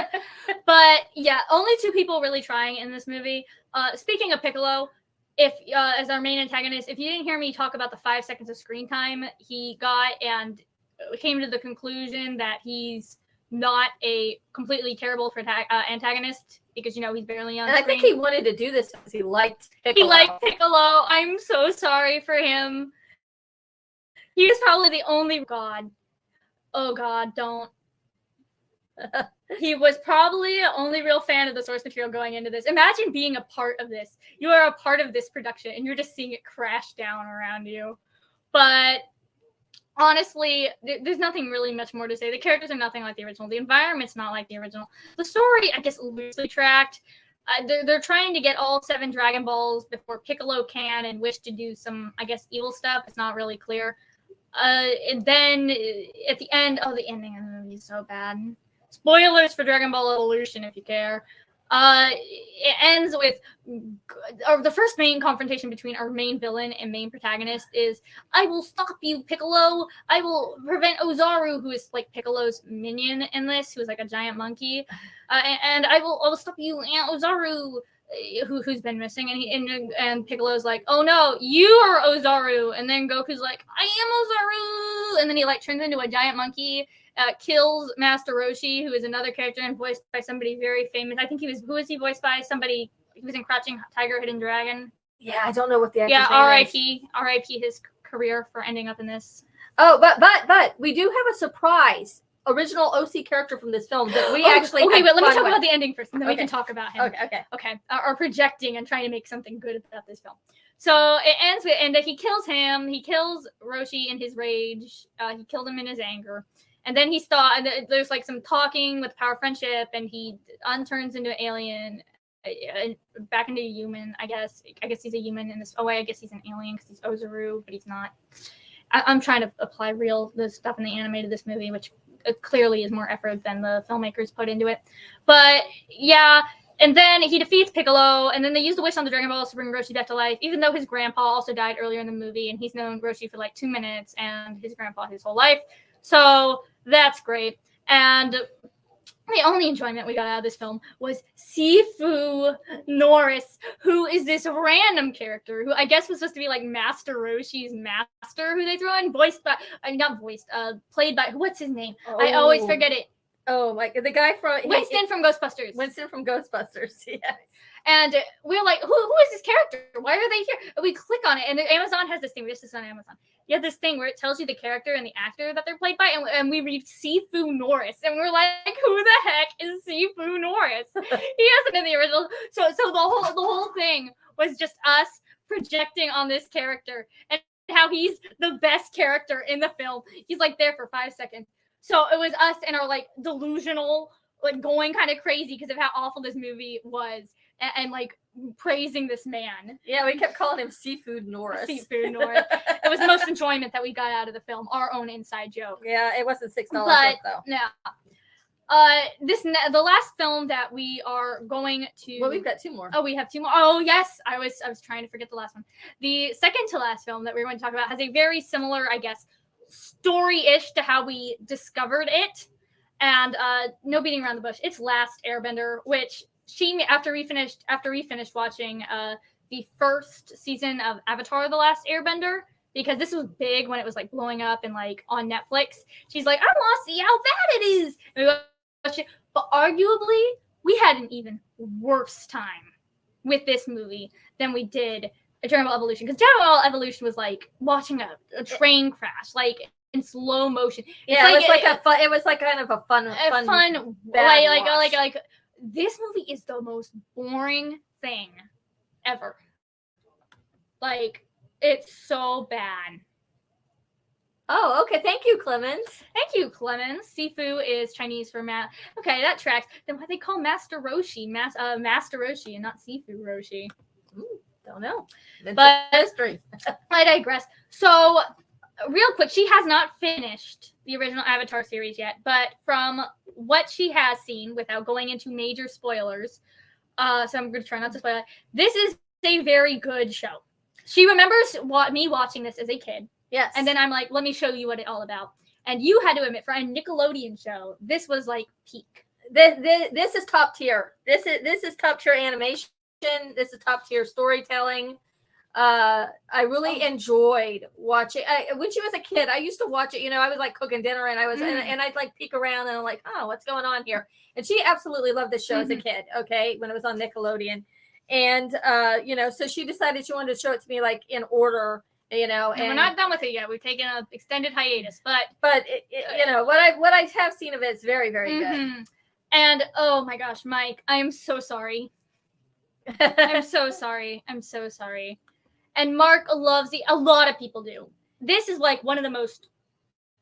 But, yeah. Only 2 people really trying in this movie. Speaking of Piccolo, if as our main antagonist, if you didn't hear me talk about the 5 seconds of screen time he got and came to the conclusion that he's not a completely terrible antagonist because, he's barely on screen. I think he wanted to do this because he liked Piccolo. He liked Piccolo. I'm so sorry for him. He was probably the only... God. Oh, God, don't. He was probably the only real fan of the source material going into this. Imagine being a part of this. You are a part of this production, and you're just seeing it crash down around you. But... honestly, there's nothing really much more to say. The characters are nothing like the original. The environment's not like the original. The story, I guess, loosely tracked. They're trying to get all 7 Dragon Balls before Piccolo can and wish to do some, I guess, evil stuff. It's not really clear. And then at the end, the ending of the movie is so bad. Spoilers for Dragon Ball Evolution if you care. It ends with the first main confrontation between our main villain and main protagonist is, I will stop you, Piccolo. I will prevent Ozaru, who is like Piccolo's minion in this, who is like a giant monkey. And I will stop you, Aunt Ozaru, who's been missing. And Piccolo's like, oh no, you are Ozaru. And then Goku's like, I am Ozaru. And then he like turns into a giant monkey. Kills Master Roshi, who is another character and voiced by somebody very famous. I think who was he voiced by? Somebody, he was in Crouching Tiger, Hidden Dragon. Yeah, I don't know what the actor's name R.I.P. R.I.P. his career for ending up in this. Oh, but we do have a surprise original OC character from this film that we actually. Okay, but let me talk about the ending first, and then we can talk about him. Okay. Or projecting and trying to make something good about this film. So it ends with, and he kills him. He kills Roshi in his rage. He killed him in his anger. And then there's like some talking with power friendship, and he unturns into an alien, back into a human, I guess. I guess he's a human in this. Oh, wait, I guess he's an alien because he's Ozaru, but he's not. I'm trying to apply the stuff in the anime to this movie, which clearly is more effort than the filmmakers put into it. But yeah, and then he defeats Piccolo, and then they use the wish on the Dragon Balls to bring Roshi back to life, even though his grandpa also died earlier in the movie, and he's known Roshi for like 2 minutes, and his grandpa his whole life. So that's great. And the only enjoyment we got out of this film was Sifu Norris, who is this random character who I guess was supposed to be like Master Roshi's master, who they throw in, played by, what's his name? I always forget it. Oh my! The guy from Winston from Ghostbusters. Winston from Ghostbusters. Yes. And we're like, who is this character? Why are they here? And we click on it, and Amazon has this thing. This is on Amazon. You have this thing where it tells you the character and the actor that they're played by, and we read Sifu Norris, and we're like, who the heck is Sifu Norris? He hasn't in the original. So the whole thing was just us projecting on this character and how he's the best character in the film. He's like there for 5 seconds. So it was us and our like delusional, like going kind of crazy because of how awful this movie was. And like praising this man. Yeah, we kept calling him Seafood Norris. Seafood Norris. It was the most enjoyment that we got out of the film. Our own inside joke. Yeah, it wasn't $6 though. Yeah. The last film that we are going to. Well, we've got 2 more. Oh, we have 2 more. Oh, yes. I was trying to forget the last one. The second to last film that we're going to talk about has a very similar, I guess, story-ish to how we discovered it. And no beating around the bush. It's Last Airbender, which after we finished watching the first season of Avatar: The Last Airbender, because this was big when it was like blowing up and like on Netflix. She's like, I want to see how bad it is. And we watched it, but arguably we had an even worse time with this movie than we did Eternal Evolution, because Eternal Evolution was like watching a train crash, like in slow motion. Yeah, it was like kind of a fun like this movie is the most boring thing ever. Like, it's so bad. Oh, okay. Thank you, Clemens. Thank you, Clemens. Sifu is Chinese for Okay, that tracks. Then why they call Master Roshi Master Roshi and not Sifu Roshi? Don't know. But history. I digress. So, real quick, she has not finished the original Avatar series yet, but from what she has seen, without going into major spoilers, so I'm going to try not to spoil it, this is a very good show. She remembers me watching this as a kid. Yes. And then I'm like, let me show you what it's all about. And you had to admit, for a Nickelodeon show, this was like peak. This is top tier. This is top tier animation. This is top tier storytelling. I really enjoyed watching. When she was a kid, I used to watch it. I was like cooking dinner, and and I'd like peek around, and I'm like, oh, what's going on here? And she absolutely loved this show as a kid. Okay, when it was on Nickelodeon, and so she decided she wanted to show it to me like in order. And we're not done with it yet. We've taken an extended hiatus, but what I have seen of it is very, very good. And oh my gosh, Mike, I am so sorry. I'm so sorry. And Mark loves a lot of people do. This is like one of the most,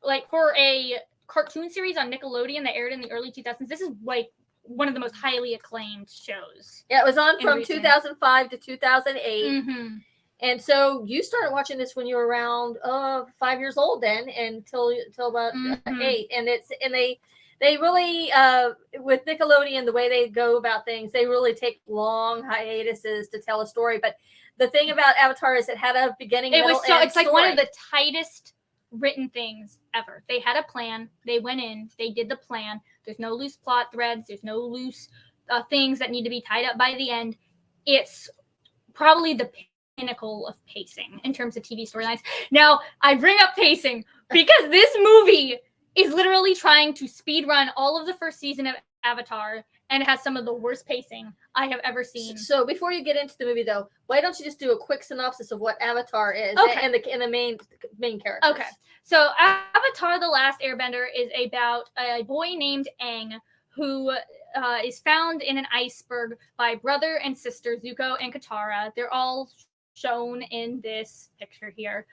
like for a cartoon series on Nickelodeon that aired in the early 2000s, this is like one of the most highly acclaimed shows. Yeah, it was on from 2005 to 2008. Mm-hmm. And so you started watching this when you were around 5 years old then until about 8. And they really, with Nickelodeon, the way they go about things, they really take long hiatuses to tell a story. But the thing about Avatar is it had a beginning, middle, and story. It's like one of the tightest written things ever. They had a plan. They went in. They did the plan. There's no loose plot threads. There's no loose things that need to be tied up by the end. It's probably the pinnacle of pacing in terms of TV storylines. Now, I bring up pacing because this movie is literally trying to speed run all of the first season of Avatar, and it has some of the worst pacing I have ever seen. So before you get into the movie, though, why don't you just do a quick synopsis of what Avatar is and the main characters? Okay. So Avatar: The Last Airbender is about a boy named Aang who is found in an iceberg by brother and sister Zuko and Katara. They're all shown in this picture here.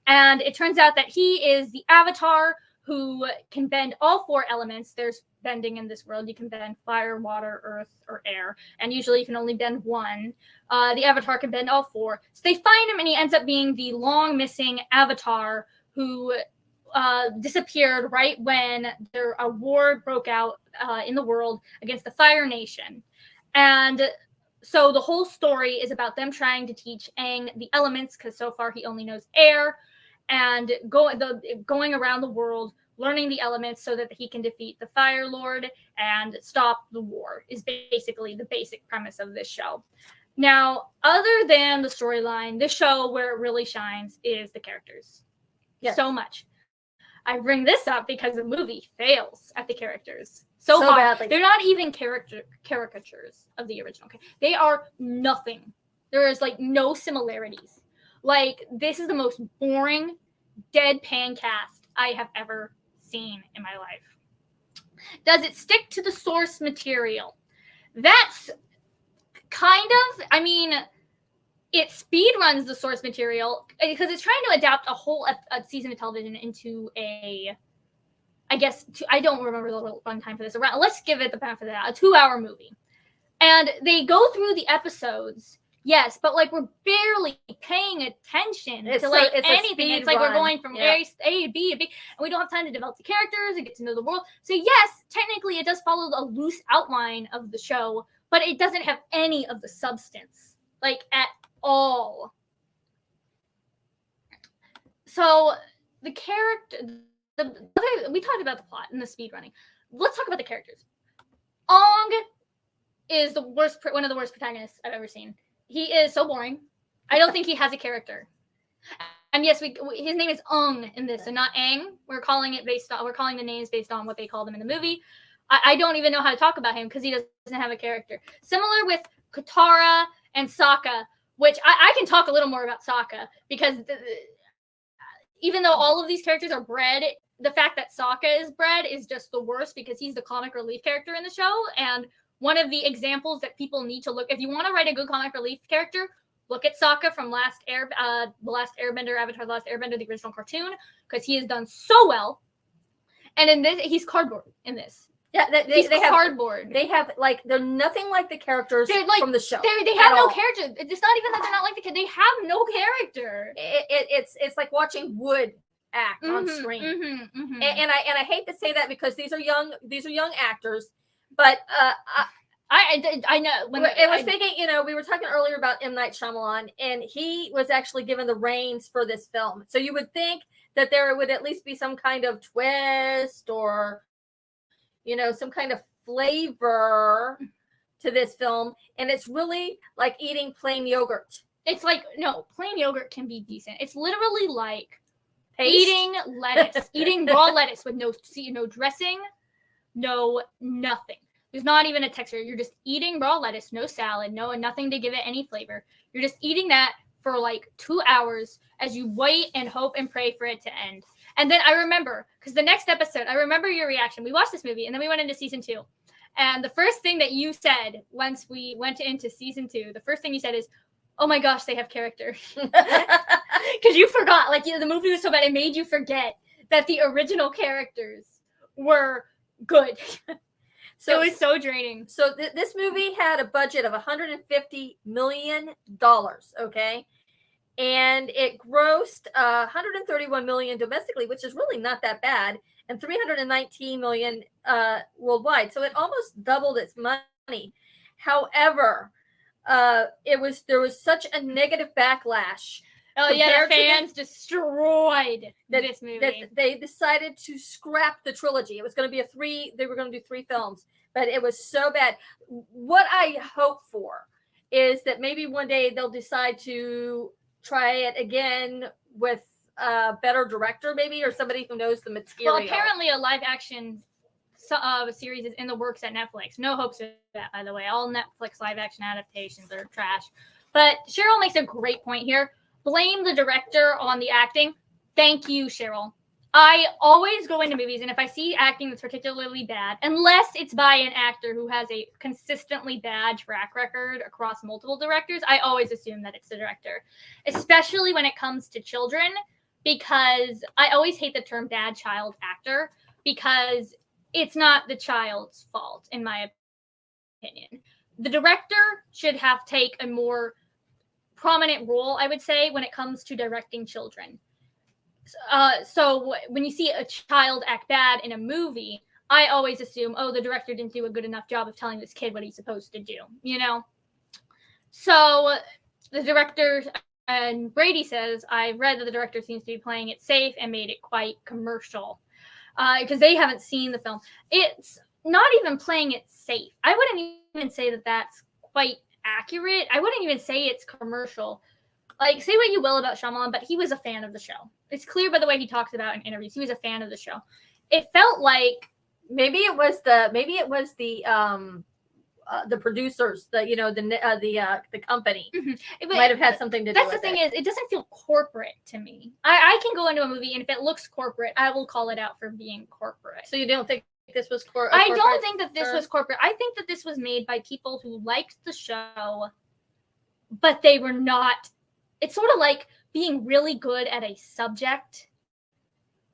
And it turns out that he is the Avatar who can bend all 4 elements. There's bending in this world. You can bend fire, water, earth, or air. And usually you can only bend 1. The Avatar can bend all 4. So they find him, and he ends up being the long missing Avatar who disappeared right when a war broke out in the world against the Fire Nation. And so the whole story is about them trying to teach Aang the elements, because so far he only knows air, and going around the world learning the elements so that he can defeat the Fire Lord and stop the war is basically the basic premise of this show. Now, other than the storyline, this show where it really shines is the characters. Yes. So much. I bring this up because the movie fails at the characters so hard. Badly. They're not even caricatures of the original. They are nothing. There is like no similarities. Like, this is the most boring, deadpan cast I have ever seen in my life. Does it stick to the source material? That's kind of, I mean, it speed runs the source material because it's trying to adapt a whole a season of television into a, I guess, I don't remember the runtime for this. Let's give it the benefit of that. A 2-hour movie. And they go through the episodes, yes, but like we're barely paying attention to like anything. It's like we're going from A to B, and we don't have time to develop the characters and get to know the world. So yes, technically it does follow a loose outline of the show, but it doesn't have any of the substance, like at all. So the character, we talked about the plot and the speed running. Let's talk about the characters. Ong is one of the worst protagonists I've ever seen. He is so boring. I don't think he has a character. And yes, his name is Ong in this, and not Aang. We're calling the names based on what they call them in the movie. I don't even know how to talk about him because he doesn't have a character. Similar with Katara and Sokka, which I can talk a little more about Sokka because even though all of these characters are bred, the fact that Sokka is bred is just the worst because he's the comic relief character in the show. And one of the examples that people need to look, if you want to write a good comic relief character, look at Sokka from The Last Airbender, Avatar: The Last Airbender, the original cartoon, because he has done so well. And in this, he's cardboard in this. Yeah, they have cardboard. They have like they're nothing like the characters from the show. They have no character. It's not even that they're not like the kid. They have no character. It's like watching wood act on screen. And I hate to say that because these are young actors, but I know when thinking, we were talking earlier about M. Night Shyamalan, and he was actually given the reins for this film. So you would think that there would at least be some kind of twist or some kind of flavor to this film, and it's really like eating plain yogurt. It's like, no, plain yogurt can be decent. It's literally like eating lettuce, eating raw lettuce with no dressing, no nothing. There's not even a texture. You're just eating raw lettuce, no salad, nothing to give it any flavor. You're just eating that for like 2 hours as you wait and hope and pray for it to end. And then I remember, because the next episode, I remember your reaction. We watched this movie, and then we went into season 2. And the first thing that you said once we went into season 2, the first thing you said is, oh my gosh, they have character. Because you forgot, the movie was so bad, it made you forget that the original characters were good. So it was so draining. So this movie had a budget of $150 million, okay? And it grossed $131 million domestically, which is really not that bad, and $319 million worldwide. So it almost doubled its money. However, there was such a negative backlash. Oh yeah, the fans destroyed this movie. That they decided to scrap the trilogy. It was going to be they were going to do 3 films, but it was so bad. What I hope for is that maybe one day they'll decide to try it again with a better director, maybe, or somebody who knows the material. Well, apparently a live action series is in the works at Netflix. No hopes of that, by the way. All Netflix live action adaptations are trash. But Cheryl makes a great point here. Blame the director on the acting. Thank you, Cheryl. I always go into movies, and if I see acting that's particularly bad, unless it's by an actor who has a consistently bad track record across multiple directors, I always assume that it's the director, especially when it comes to children, because I always hate the term bad child actor, because it's not the child's fault, in my opinion. The director should have take a more prominent role, I would say, when it comes to directing children. So when you see a child act bad in a movie, I always assume, the director didn't do a good enough job of telling this kid what he's supposed to do, So the director, and Brady says, I've read that the director seems to be playing it safe and made it quite commercial, because they haven't seen the film. It's not even playing it safe. I wouldn't even say that that's quite accurate. I wouldn't even say it's commercial. Say what you will about Shyamalan, but he was a fan of the show. It's clear by the way he talks about in interviews. He was a fan of the show. It felt like Maybe it was the producers, the company. It might have had something to do with it. That's the thing, is it doesn't feel corporate to me. I can go into a movie, and if it looks corporate, I will call it out for being corporate. So you don't think this was corporate? I don't think that this was corporate. I think that this was made by people who liked the show, but they were not. It's sort of like being really good at a subject,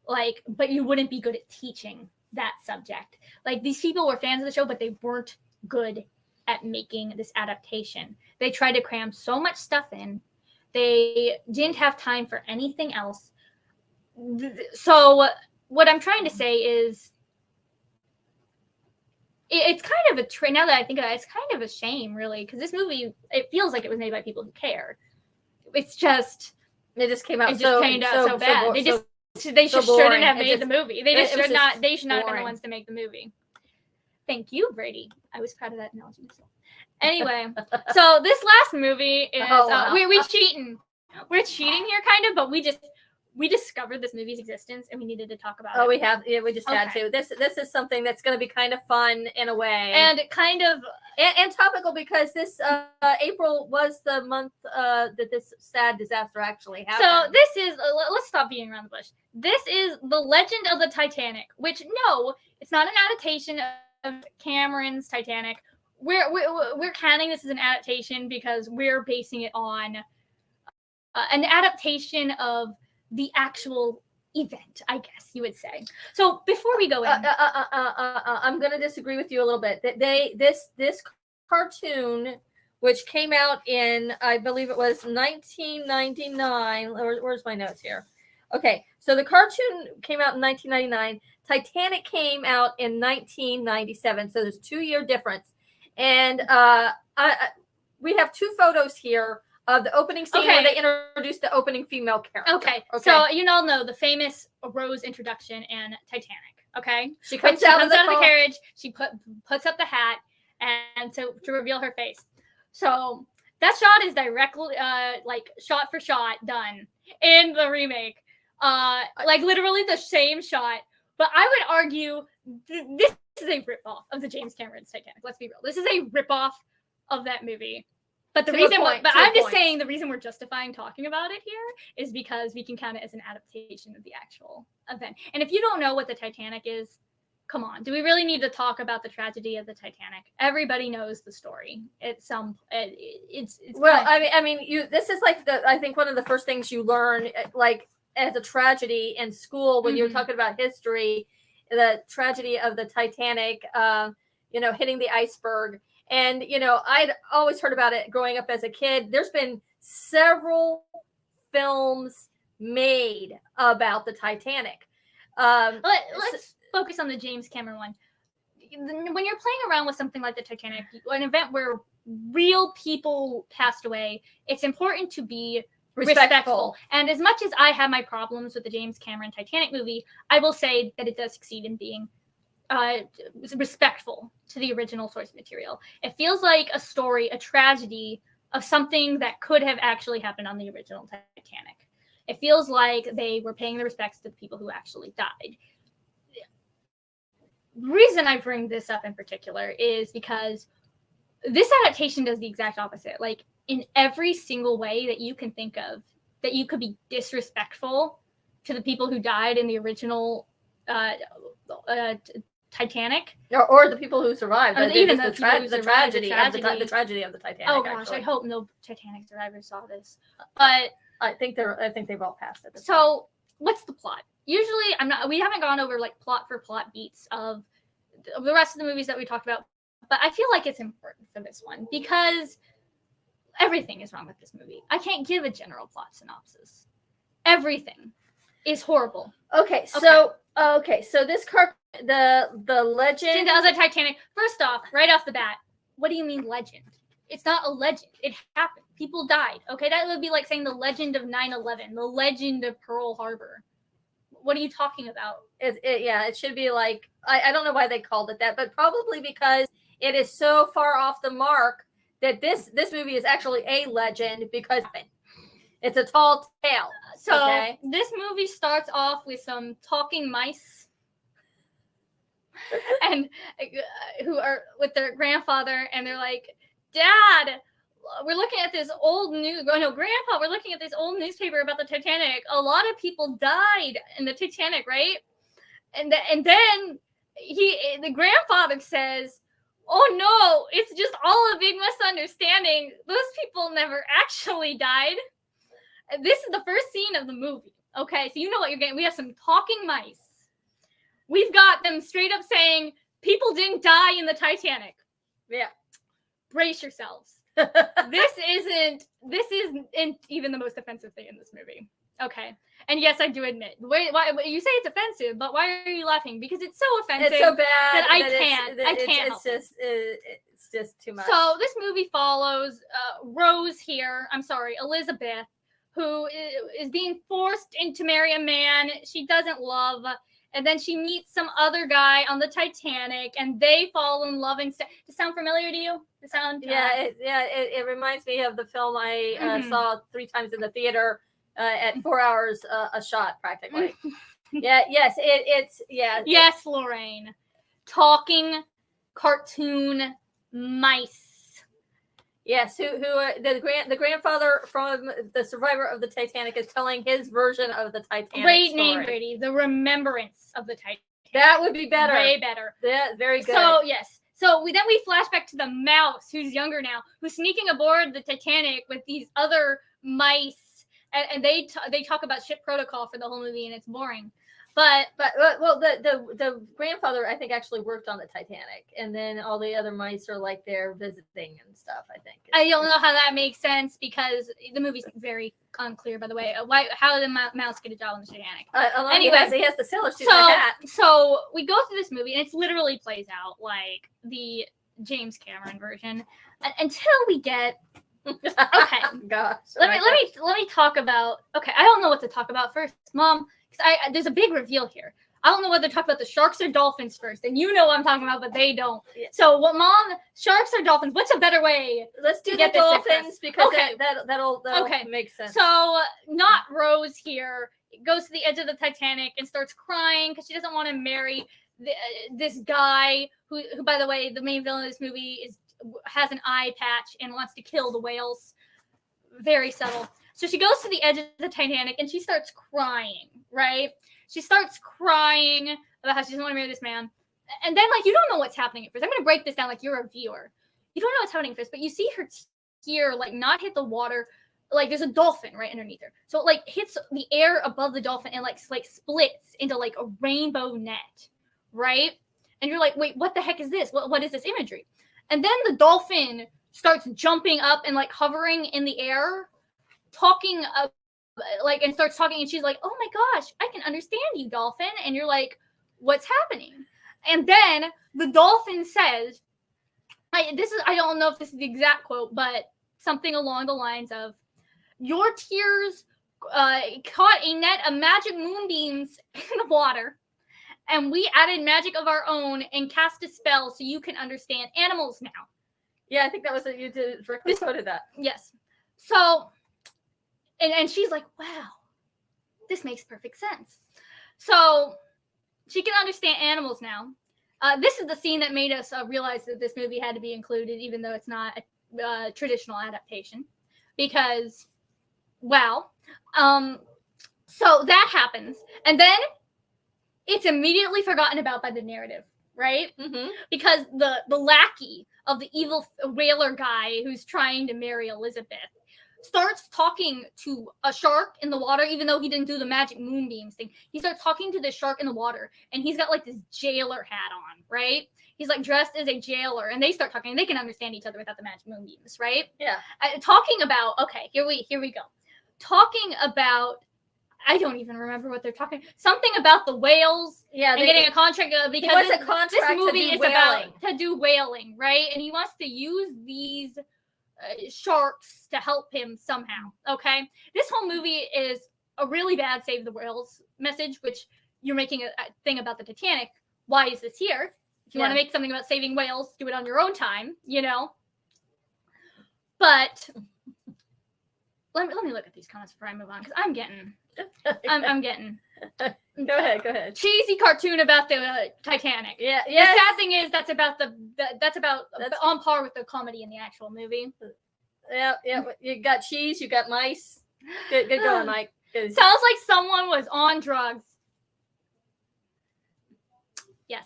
like, but you wouldn't be good at teaching that subject. Like, these people were fans of the show, but they weren't good at making this adaptation. They tried to cram so much stuff in. They didn't have time for anything else. So what I'm trying to say is, it's kind of a now that I think about it, it's kind of a shame, really, because this movie, it feels like it was made by people who care. It's just it just came out so bad. They just shouldn't have made the movie. They should not have been the ones to make the movie. Thank you, Brady. I was proud of that analogy myself. Anyway, so this last movie is we're cheating. We're cheating here, kind of, but we discovered this movie's existence and we needed to talk about it. We have. Yeah, we just had to. This is something that's going to be kind of fun in a way, and kind of and topical, because this April was the month that this sad disaster actually happened. So this is let's stop beating around the bush. This is The Legend of the Titanic, which, no, it's not an adaptation of Cameron's Titanic. We're counting this as an adaptation because we're basing it on an adaptation of the actual event, I guess you would say. So before we go in, I'm going to disagree with you a little bit. This cartoon, which came out in, I believe it was 1999. Where's my notes here? Okay, so the cartoon came out in 1999. Titanic came out in 1997. So there's a 2-year difference. And we have 2 photos here of the opening scene where they introduced the opening female character. Okay. So you all know the famous Rose introduction in Titanic. Okay, she comes out of the carriage. She puts up the hat and to reveal her face. So that shot is directly like shot for shot done in the remake. Like literally the same shot. But I would argue this is a ripoff of the James Cameron's Titanic. Let's be real. This is a ripoff of that movie. But I'm just saying the reason we're justifying talking about it here is because we can count it as an adaptation of the actual event. And if you don't know what the Titanic is, come on. Do we really need to talk about the tragedy of the Titanic? Everybody knows the story. It's well, I mean, this is like I think one of the first things you learn, like, as a tragedy in school when you're talking about history, the tragedy of the Titanic, hitting the iceberg. And, I'd always heard about it growing up as a kid. There's been several films made about the Titanic. Let's focus on the James Cameron one. When you're playing around with something like the Titanic, an event where real people passed away, it's important to be respectful. And as much as I have my problems with the James Cameron Titanic movie, I will say that it does succeed in being respectful to the original source material. It feels like a story, a tragedy of something that could have actually happened on the original Titanic. It feels like they were paying the respects to the people who actually died. The reason I bring this up in particular is because this adaptation does the exact opposite. Like, in every single way that you can think of, that you could be disrespectful to the people who died in the original Titanic, or the people who survived, even the tragedy of the Titanic. Oh gosh, actually. I hope no Titanic survivors saw this, but I think they've all passed it. So, what's the plot? Usually, we haven't gone over like plot for plot beats of the rest of the movies that we talked about, but I feel like it's important for this one because everything is wrong with this movie. I can't give a general plot synopsis. Everything is horrible. Okay, so this the legend of the Titanic. First off, right off the bat, what do you mean legend? It's not a legend. It happened. People died. Okay, that would be like saying the legend of 9/11, the legend of Pearl Harbor. What are you talking about? It should be like, I don't know why they called it that, but probably because it is so far off the mark that this movie is actually a legend because it's a tall tale. So this movie starts off with some talking mice. and who are with their grandfather, and they're like, Dad, we're looking at this old Grandpa, we're looking at this old newspaper about the Titanic. A lot of people died in the Titanic, right? And then the grandfather says, oh no, it's just all a big misunderstanding. Those people never actually died. This is the first scene of the movie. Okay, so you know what you're getting. We have some talking mice. We've got them straight up saying people didn't die in the Titanic. Yeah. Brace yourselves. This isn't even the most offensive thing in this movie. Okay. And yes, I do admit. Why you say it's offensive, but why are you laughing? Because it's so offensive. It's so bad that I can't. It's just too much. So this movie follows Elizabeth, who is being forced to marry a man she doesn't love, and then she meets some other guy on the Titanic, and they fall in love. Does it sound familiar to you? It reminds me of the film I saw 3 times in the theater at 4 hours a shot, practically. Yes, Lorraine. Talking cartoon mice. Yes, who the grandfather from the survivor of the Titanic is telling his version of the Titanic Great story. name, Brady. The Remembrance of the Titanic. That would be better. Way better. Yeah, very good. So yes. So we flash back to the mouse, who's younger now, who's sneaking aboard the Titanic with these other mice, and they talk about ship protocol for the whole movie, and it's boring. But the grandfather, I think, actually worked on the Titanic, and then all the other mice are like there visiting and stuff. I think I don't know how that makes sense because the movie's very unclear. By the way, how did the mouse get a job on the Titanic? Anyway, he has the sailor suit and a hat. So we go through this movie, and it literally plays out like the James Cameron version until we get. Okay, gosh. Let me talk about. Okay, I don't know what to talk about first, Mom. There's a big reveal here. I don't know whether to talk about the sharks or dolphins first, and you know what I'm talking about, but they don't. Yeah. So, Mom? Sharks or dolphins? What's a better way? Let's do the dolphins because that'll make sense. So, not Rose here goes to the edge of the Titanic and starts crying because she doesn't want to marry this guy who, by the way, the main villain of this movie has an eye patch and wants to kill the whales. Very subtle. So she goes to the edge of the Titanic and she starts crying, right? She starts crying about how she doesn't want to marry this man. And then, you don't know what's happening at first. I'm going to break this down like you're a viewer. You don't know what's happening at first, but you see her tear, not hit the water. There's a dolphin right underneath her. So it, hits the air above the dolphin and, splits into, a rainbow net, right? And you're like, wait, what the heck is this? What is this imagery? And then the dolphin starts jumping up and, hovering in the air, talking and starts talking, and she's like, oh my gosh, I can understand you, dolphin. And you're like, what's happening? And then the dolphin says, I don't know if this is the exact quote, but something along the lines of, your tears caught a net of magic moonbeams in the water, and we added magic of our own and cast a spell so you can understand animals now. Yeah, I think that was what you did. Directly quoted that. Yes. So And she's like, wow, this makes perfect sense. So she can understand animals now. This is the scene that made us realize that this movie had to be included, even though it's not a traditional adaptation. Because, wow. So that happens. And then it's immediately forgotten about by the narrative, right? Mm-hmm. Because the lackey of the evil whaler guy who's trying to marry Elizabeth starts talking to a shark in the water, even though he didn't do the magic moonbeams thing. He starts talking to the shark in the water, and he's got this jailer hat on, right? He's dressed as a jailer, and they start talking. They can understand each other without the magic moonbeams, right? Yeah. Talking about, okay, here we go. Talking about, I don't even remember what they're talking. Something about the whales. Yeah, and getting a contract because this movie is about to do whaling, right? And he wants to use these sharks to help him somehow. Okay, this whole movie is a really bad save the whales message, which you're making a thing about the Titanic. Why is this here? If you want to make something about saving whales, do it on your own time, But let me look at these comments before I move on, because I'm getting Go ahead. cheesy cartoon about the Titanic. Yeah. The sad thing is that's about on par with the comedy in the actual movie. Yeah. You got cheese. You got mice. Good going, Mike. Good. Sounds like someone was on drugs. Yes.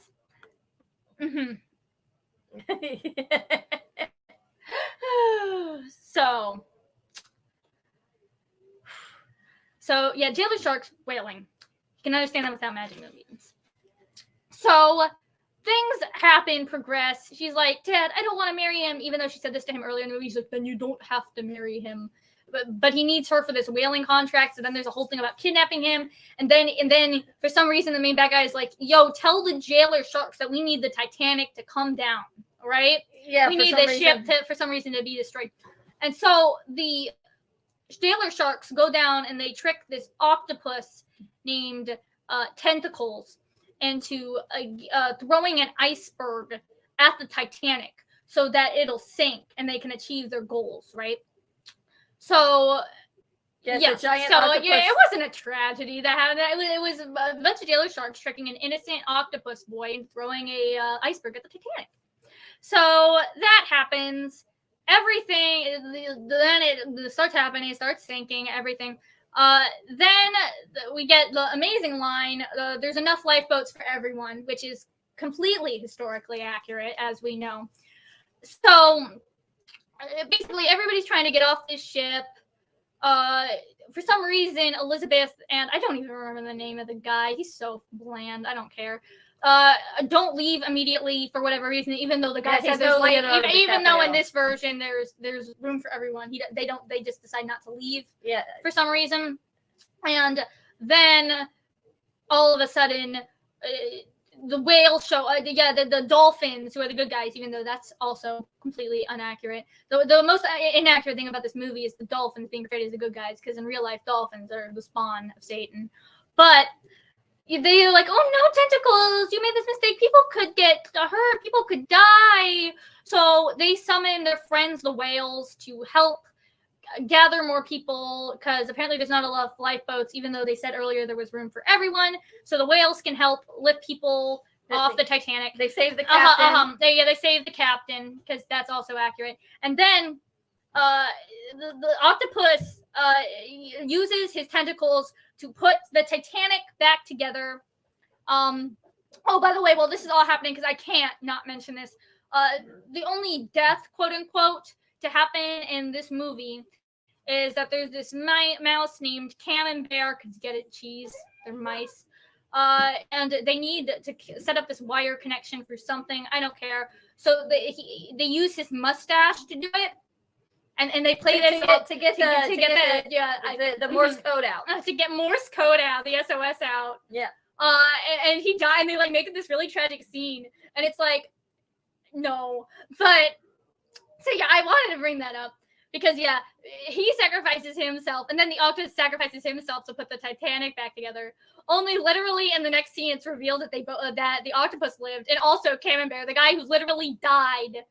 Mm-hmm. So yeah, jailer sharks whaling. You can understand that without magic movies. So things happen, progress. She's like, Dad, I don't want to marry him, even though she said this to him earlier in the movie. She's like, then you don't have to marry him. But he needs her for this whaling contract. So then there's a whole thing about kidnapping him. And then for some reason, the main bad guy is like, yo, tell the jailer sharks that we need the Titanic to come down. Right? Yeah. We need the ship for some reason to be destroyed. And so the jailer sharks go down and they trick this octopus named Tentacles into throwing an iceberg at the Titanic so that it'll sink and they can achieve their goals, right? So yeah, it wasn't a tragedy that happened. It was a bunch of jailer sharks tricking an innocent octopus boy and throwing a iceberg at the Titanic. So that happens. Everything then it starts happening. It starts sinking. Everything. Then we get the amazing line. There's enough lifeboats for everyone, which is completely historically accurate, as we know. So basically, everybody's trying to get off this ship. For some reason, Elizabeth and I don't even remember the name of the guy. He's so bland. I don't care. Don't leave immediately for whatever reason, even though the guy says there's even though in this version there's room for everyone. They just decide not to leave for some reason. And then all of a sudden the whales show the dolphins, who are the good guys, even though that's also completely inaccurate. The most inaccurate thing about this movie is the dolphins being portrayed as the good guys, because in real life dolphins are the spawn of Satan. But they're like, oh no, tentacles, you made this mistake, people could get hurt, people could die. So they summon their friends, the whales, to help gather more people, because apparently there's not a lot of lifeboats, even though they said earlier there was room for everyone. So the whales can help lift people off the Titanic. They save the captain. They save the captain, because that's also accurate. And then the octopus uses his tentacles to put the Titanic back together. Oh, by the way, while this is all happening, because I can't not mention this, the only death, quote unquote, to happen in this movie is that there's this mouse named Camembert, because get it, cheese, they're mice, and they need to set up this wire connection for something. I don't care. So they use his mustache to do it. And they play this to get the Morse code out. To get Morse code out, the SOS out. Yeah. And he died, and they like make this really tragic scene, and it's like, no. But so yeah, I wanted to bring that up because he sacrifices himself, and then the octopus sacrifices himself to put the Titanic back together. Only literally in the next scene, it's revealed that that the octopus lived, and also Camembert, the guy who literally died.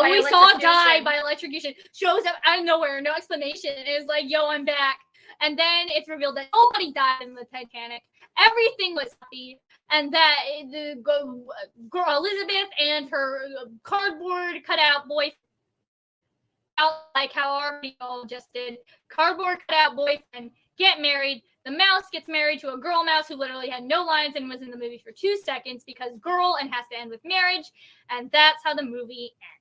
We saw die by electrocution, shows up out of nowhere, no explanation. It was like, yo, I'm back. And then it's revealed that nobody died in the Titanic. Everything was happy. And that the girl Elizabeth and her cardboard cutout boyfriend, like how our people just did, cardboard cutout boyfriend, get married. The mouse gets married to a girl mouse who literally had no lines and was in the movie for 2 seconds because girl, and has to end with marriage. And that's how the movie ends.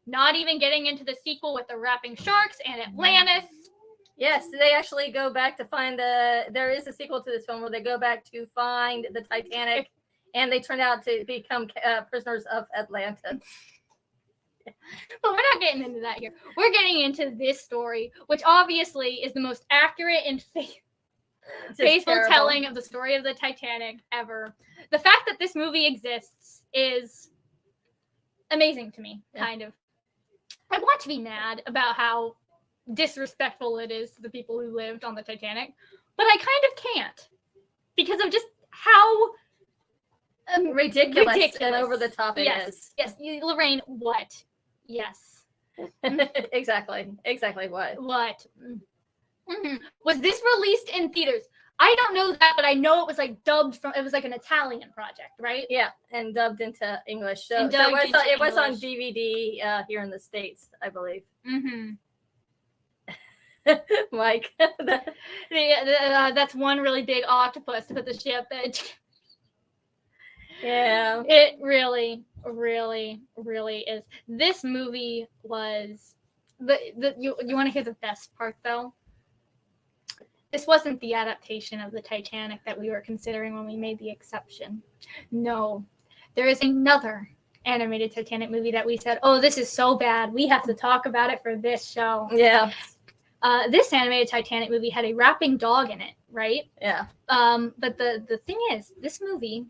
Not even getting into the sequel with the rapping sharks and Atlantis. Yes, they actually go back to find there is a sequel to this film where they go back to find the Titanic, and they turn out to become prisoners of Atlantis. But we're not getting into that here. We're getting into this story, which obviously is the most accurate and faithful telling of the story of the Titanic ever. The fact that this movie exists is amazing to me, kind of. I want to be mad about how disrespectful it is to the people who lived on the Titanic, but I kind of can't because of just how ridiculous and over the top it is. Yes, Lorraine, what? Yes. Exactly what? What? Mm-hmm. Was this released in theaters? I don't know that, but I know it was like dubbed from. It was like an Italian project, right? Yeah, and dubbed into English. So, And so dubbed into it was on English. DVD here in the States, I believe. Mm-hmm. Mike, That's one really big octopus to put the ship. Yeah. It really, really, really is. This movie was you want to hear the best part though? This wasn't the adaptation of the Titanic that we were considering when we made the exception. No. There is another animated Titanic movie that we said, "Oh, this is so bad. We have to talk about it for this show." Yeah. This animated Titanic movie had a rapping dog in it, right? Yeah. But the thing is, this movie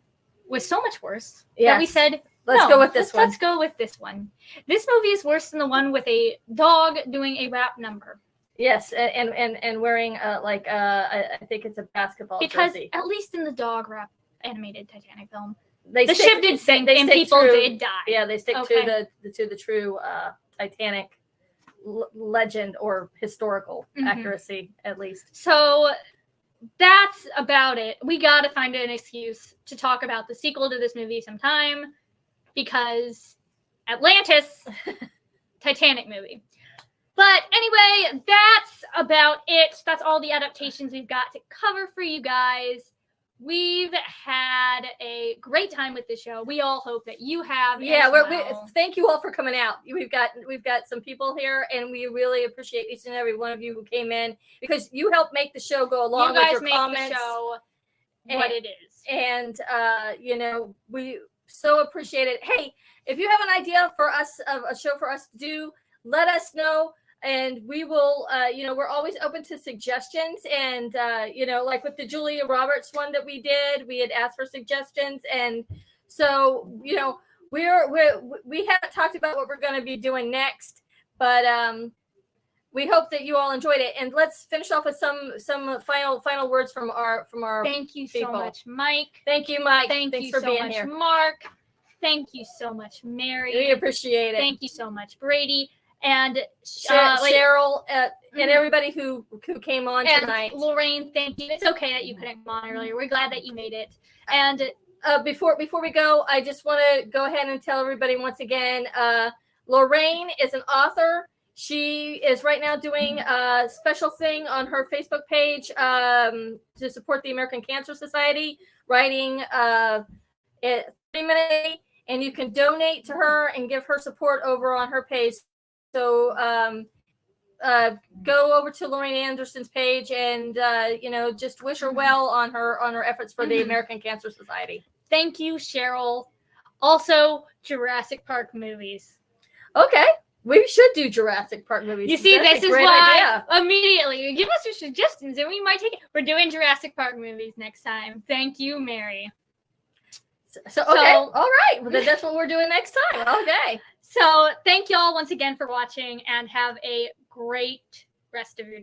was so much worse that we said, let's go with this one. Let's go with this one. This movie is worse than the one with a dog doing a rap number. Yes, and wearing I think it's a basketball jersey. At least in the dog rap animated Titanic film, the ship did sink and people did die. Yeah, they stick to the true Titanic legend or historical accuracy, at least. So that's about it. We got to find an excuse to talk about the sequel to this movie sometime, because Atlantis, Titanic movie. But anyway, that's about it. That's all the adaptations we've got to cover for you guys. We've had a great time with this show. We all hope that you have. Yeah, thank you all for coming out. We've got some people here, and we really appreciate each and every one of you who came in, because you help make the show go along with your comments. You guys make the show what it is. And we so appreciate it. Hey, if you have an idea for us of a show for us to do, let us know. And we will, we're always open to suggestions. And, like with the Julia Roberts one that we did, we had asked for suggestions. And so, we haven't talked about what we're going to be doing next, but we hope that you all enjoyed it. And let's finish off with some final words from our Thank you people. So much, Mike. Thank you, Mike. Thanks for being here. Mark. Thank you so much, Mary. We appreciate it. Thank you so much, Brady. And Cheryl and everybody who came on tonight. Lorraine, thank you. It's okay that you couldn't come on earlier. We're glad that you made it. And before we go, I just want to go ahead and tell everybody once again, Lorraine is an author. She is right now doing a special thing on her Facebook page to support the American Cancer Society, writing a 3-minute, and you can donate to her and give her support over on her page. So go over to Lorraine Anderson's page and just wish her well on her efforts for the American Cancer Society. Thank you, Cheryl. Also, Jurassic Park movies. Okay, we should do Jurassic Park movies. You see, this is why immediately you give us your suggestions and we might take it. We're doing Jurassic Park movies next time. Thank you, Mary. So okay, all right. Well, then that's what we're doing next time. Okay. So thank you all once again for watching, and have a great rest of your day.